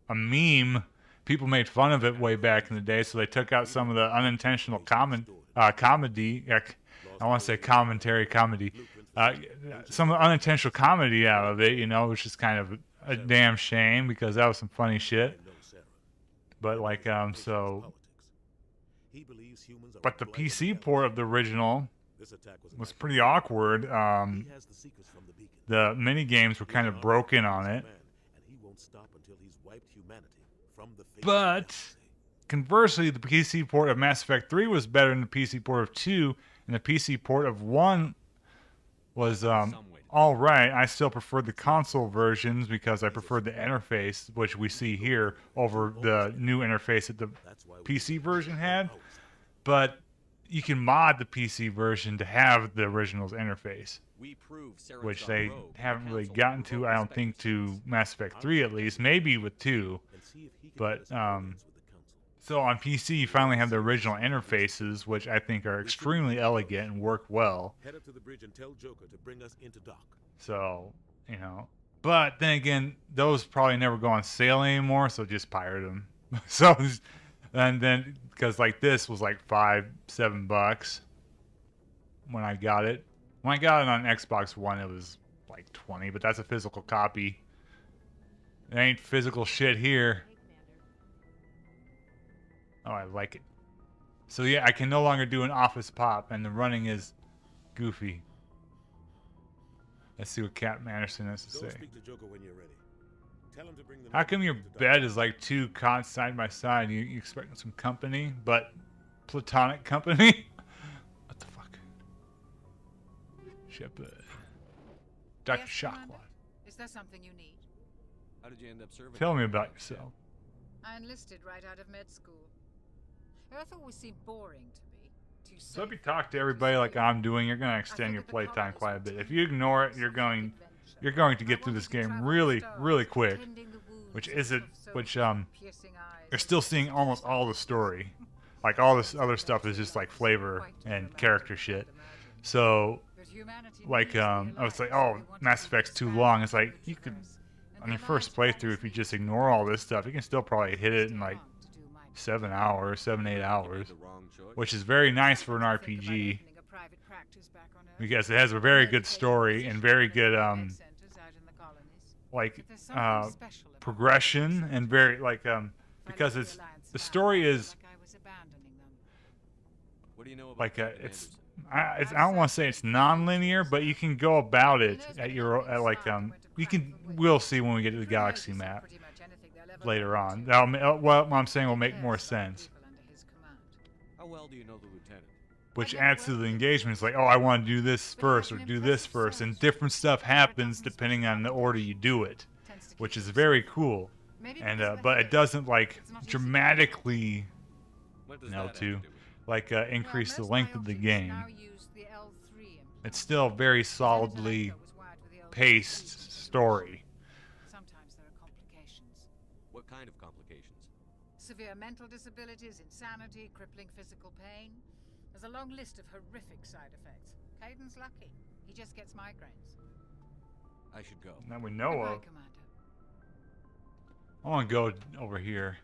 meme. People made fun of it way back in the day, so they took out some of the unintentional comedy. I want to say comedy. Some of the unintentional comedy out of it, you know, which is kind of a damn shame, because that was some funny shit. But like, so. But the PC port of the original was pretty awkward. The mini games were kind of broken on it. But conversely, the PC port of Mass Effect 3 was better than the PC port of 2, and the PC port of 1 was alright. I still preferred the console versions because I preferred the interface, which we see here, over the new interface that the PC version had. But you can mod the PC version to have the original's interface, which they haven't really gotten to, I don't think, to Mass Effect 3 at least, maybe with 2. But, so on PC, you finally have the original interfaces, which I think are extremely elegant and work well. Head up to the bridge and tell Joker to bring us into dock. So, you know, but then again, those probably never go on sale anymore, so just pirate them. So, and then, because like this was like $5-7 when I got it. When I got it on Xbox One, it was like like 20, but that's a physical copy. It ain't physical shit here. Oh, I like it. So yeah, I can no longer do an office pop, and the running is goofy. Let's see what Captain Anderson has to Go say. speak to Joker when you're ready. Tell him to bring the How come your bed is like 2 cots side by side? You expect some company, but platonic company? What the fuck? Shepard. Dr. Yes, Shockwad. Commander? Is there something you need? How did you end up serving? Tell me about yourself. I enlisted right out of med school. Earth always seemed boring to me. So if you talk to everybody like I'm doing, you're gonna extend your playtime quite a bit. If you ignore it, you're going to get through this game really, really quick. You're still seeing almost all the story. Like all this other stuff is just like flavor and character shit. So like I was like, oh, Mass Effect's too long. It's like you could on your first playthrough, if you just ignore all this stuff, you can still probably hit it in like 7 hours, 7-8 hours, which is very nice for an RPG because it has a very good story and very good progression and very because it's the story is like I don't want to say it's non-linear, but you can go about it at your we'll see when we get to the galaxy map later on. What I'm saying will make more sense. How well do you know the lieutenant? Which adds to the engagement. It's like, oh, I want to do this first or do this first, and different stuff happens depending on the order you do it, which is very cool. And but it doesn't like dramatically increase the length of the game. It's still very solidly paced story. Sometimes there are complications. What kind of complications? Severe mental disabilities, insanity, crippling physical pain. There's a long list of horrific side effects. Kaiden's lucky. He just gets migraines. I should go. That we know Goodbye, of. Commander. I want to go over here.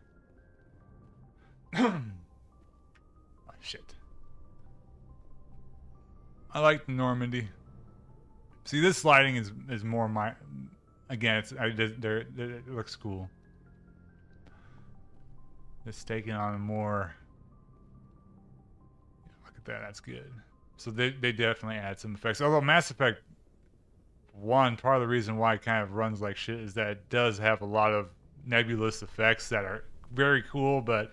Oh, shit. I like the Normandy. See, this lighting is more my. Again, it looks cool. It's taking on a more. Look at that, that's good. So they definitely add some effects. Although Mass Effect 1, part of the reason why it kind of runs like shit is that it does have a lot of nebulous effects that are very cool, but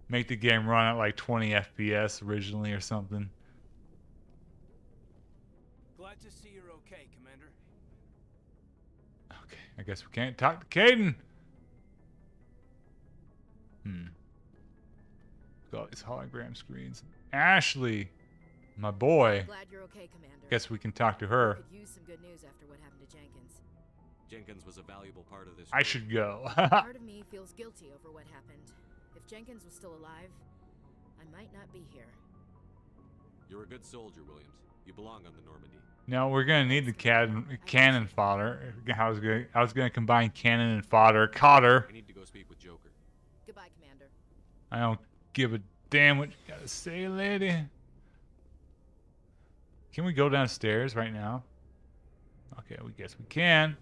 make the game run at like 20 FPS originally or something. Glad to see you're okay, Commander. Okay, I guess we can't talk to Kaidan. Got all these hologram screens. Ashley, my boy. Glad you're okay, Commander. Guess we can talk to her. Could use some good news after what happened to Jenkins. Jenkins was a valuable part of this. I should go. Part of me feels guilty over what happened. If Jenkins was still alive, I might not be here. You're a good soldier, Williams. You belong on the Normandy. No, we're gonna need the cannon fodder. I was gonna combine cannon and fodder. Cotter. I need to go speak with Joker. Goodbye, Commander. I don't give a damn what you gotta say, lady. Can we go downstairs right now? Okay, we guess we can.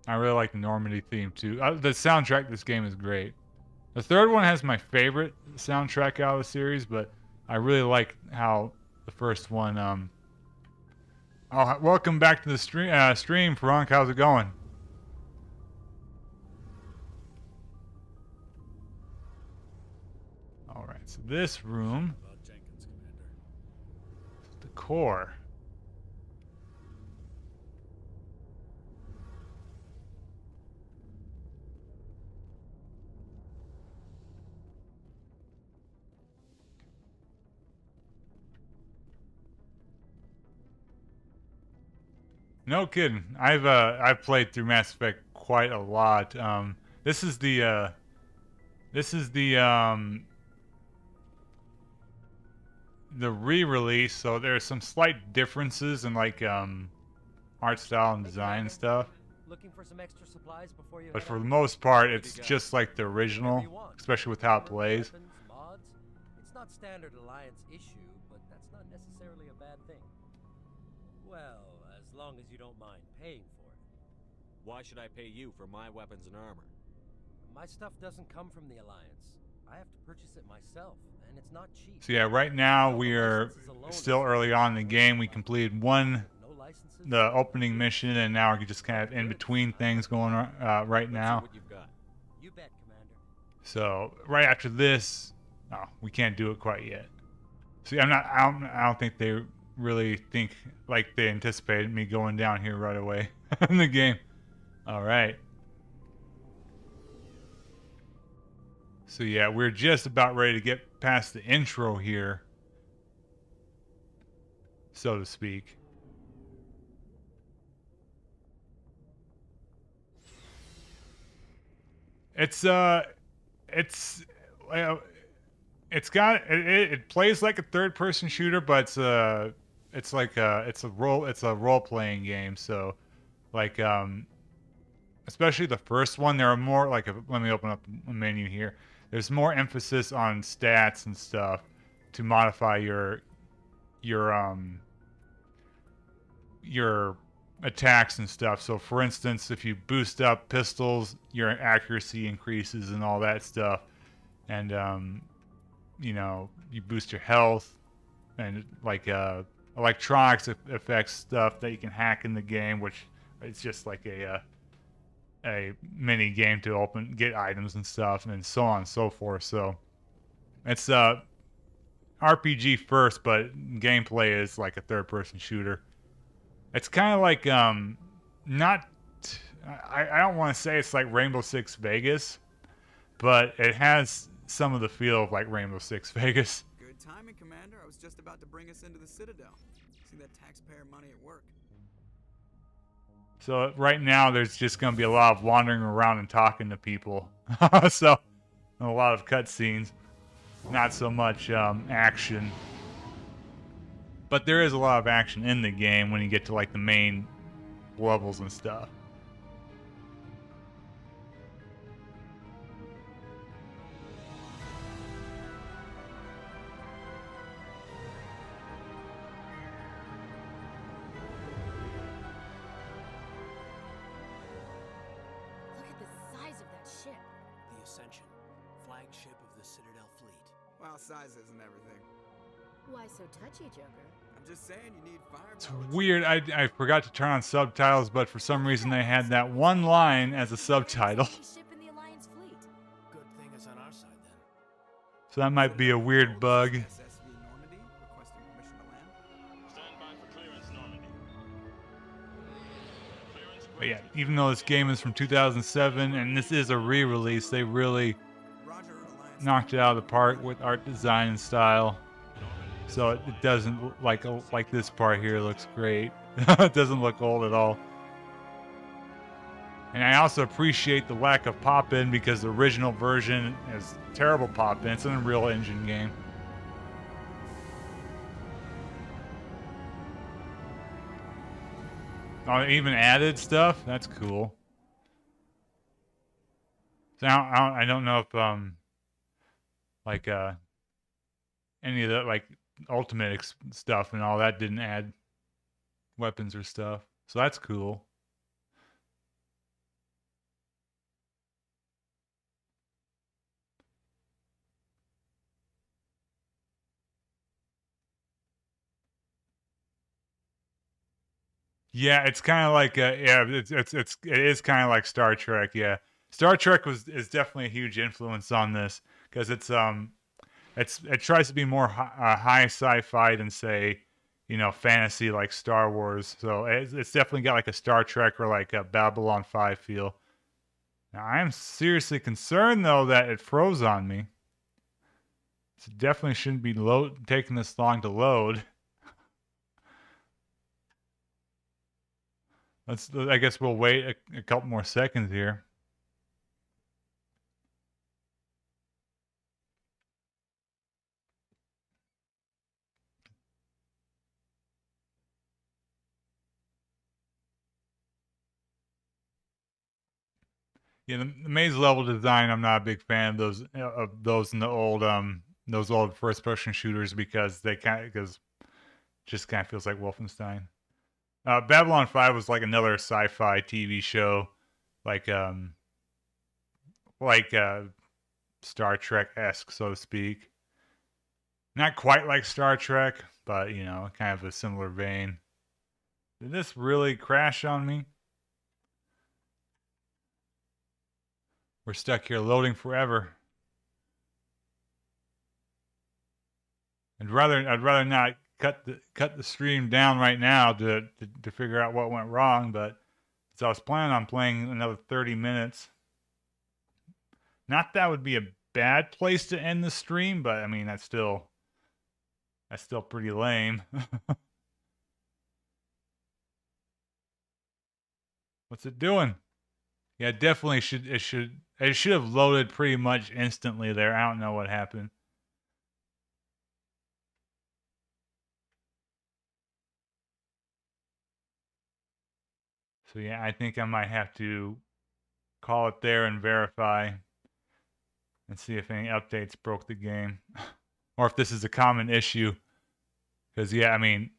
I really like the Normandy theme too. The soundtrack this game is great. The third one has my favorite soundtrack out of the series, but I really like how the first one. Welcome back to the stream, Frank. How's it going? All right, so this room, the core. No kidding. I've played through Mass Effect quite a lot. This is the re-release, so there's some slight differences in like art style and design and stuff. Looking for some extra supplies before you But head for out? the most part, What do it's you got? just like the Whatever original, you want. especially with how it Armor, plays. weapons, mods. It's not standard Alliance issue, but that's not necessarily a bad thing. Well, as long as you don't mind paying for it. Why should I pay you for my weapons and armor? My stuff doesn't come from the Alliance. I have to purchase it myself, and it's not cheap. So yeah, right now we are still early on in the game. We completed the opening mission, and now we're just kind of in between things going on right now. What you've got. You bet, Commander. So right after this, oh, we can't do it quite yet. See, I don't think they really think like they anticipated me going down here right away in the game. All right. So yeah, we're just about ready to get past the intro here, so to speak. It plays like a third-person shooter, but it's a role-playing game. So, like, especially the first one, there are more like let me open up the menu here. There's more emphasis on stats and stuff to modify your attacks and stuff. So for instance, if you boost up pistols, your accuracy increases and all that stuff. And you know, you boost your health and like electronics affects stuff that you can hack in the game, which it's just like a mini game to get items and stuff, and so on and so forth. So it's RPG first, but gameplay is like a third-person shooter. It's kind of like not. I don't want to say it's like Rainbow Six Vegas, but it has some of the feel of like Rainbow Six Vegas. Good timing, Commander. I was just about to bring us into the Citadel. See that taxpayer money at work. So right now, there's just going to be a lot of wandering around and talking to people. So a lot of cutscenes, not so much action. But there is a lot of action in the game when you get to like the main levels and stuff. Look at the size of that ship. The Ascension, flagship of the Citadel fleet. Well, size isn't everything. Why so touchy, Joker? I'm just saying you need It's firepower. weird. I forgot to turn on subtitles, but for some reason they had that one line as a subtitle. Ship in the Alliance fleet. Good thing it's on our side then. So that might be a weird bug. SSV Normandy, requesting permission to land. Stand by for clearance, Normandy. Clearance But yeah, even though this game is from 2007 and this is a re-release, they really knocked it out of the park with art design and style. So it doesn't look like this part here looks great. It doesn't look old at all. And I also appreciate the lack of pop-in because the original version has terrible pop-in. It's an Unreal Engine game. Oh, it even added stuff? That's cool. So I don't know if like any of the like ultimate stuff and all that didn't add weapons or stuff. So that's cool. Yeah, it's kind of like yeah, it is kind of like Star Trek. Yeah, Star Trek is definitely a huge influence on this because it tries to be more high sci-fi than say, you know, fantasy like Star Wars. So it's definitely got like a Star Trek or like a Babylon 5 feel. Now I am seriously concerned though that it froze on me. It definitely shouldn't be taking this long to load. I guess we'll wait a couple more seconds here. Yeah, the maze level design, I'm not a big fan of those in those old first person shooters because just kind of feels like Wolfenstein. Babylon 5 was like another sci-fi TV show, like Star Trek-esque, so to speak. Not quite like Star Trek, but you know, kind of a similar vein. Did this really crash on me? We're stuck here loading forever. I'd rather not cut the stream down right now to figure out what went wrong, but so I was planning on playing another 30 minutes. Not that would be a bad place to end the stream, but I mean that's still pretty lame. What's it doing? Yeah, definitely it should have loaded pretty much instantly there. I don't know what happened. So yeah, I think I might have to call it there and verify and see if any updates broke the game or if this is a common issue. Because yeah, I mean,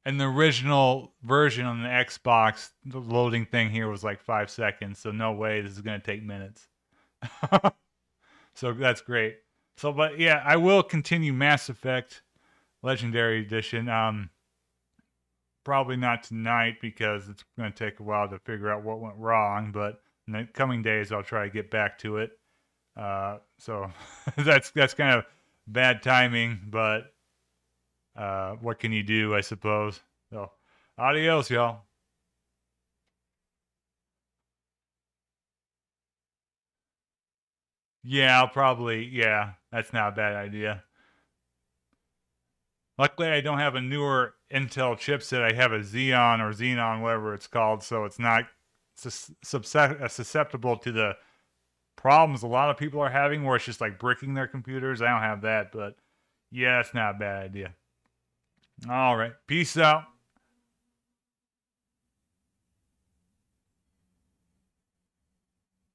in the original version on the Xbox, the loading thing here was like 5 seconds, so no way this is going to take minutes. So that's great. So, but yeah, I will continue Mass Effect Legendary Edition. Probably not tonight because it's going to take a while to figure out what went wrong, but in the coming days I'll try to get back to it. So that's kind of bad timing, but what can you do, I suppose? So, adios, y'all. Yeah, that's not a bad idea. Luckily, I don't have a newer Intel chipset. I have a Xeon or Xenon, whatever it's called, so it's not susceptible to the problems a lot of people are having where it's just like bricking their computers. I don't have that, but yeah, it's not a bad idea. All right. Peace out.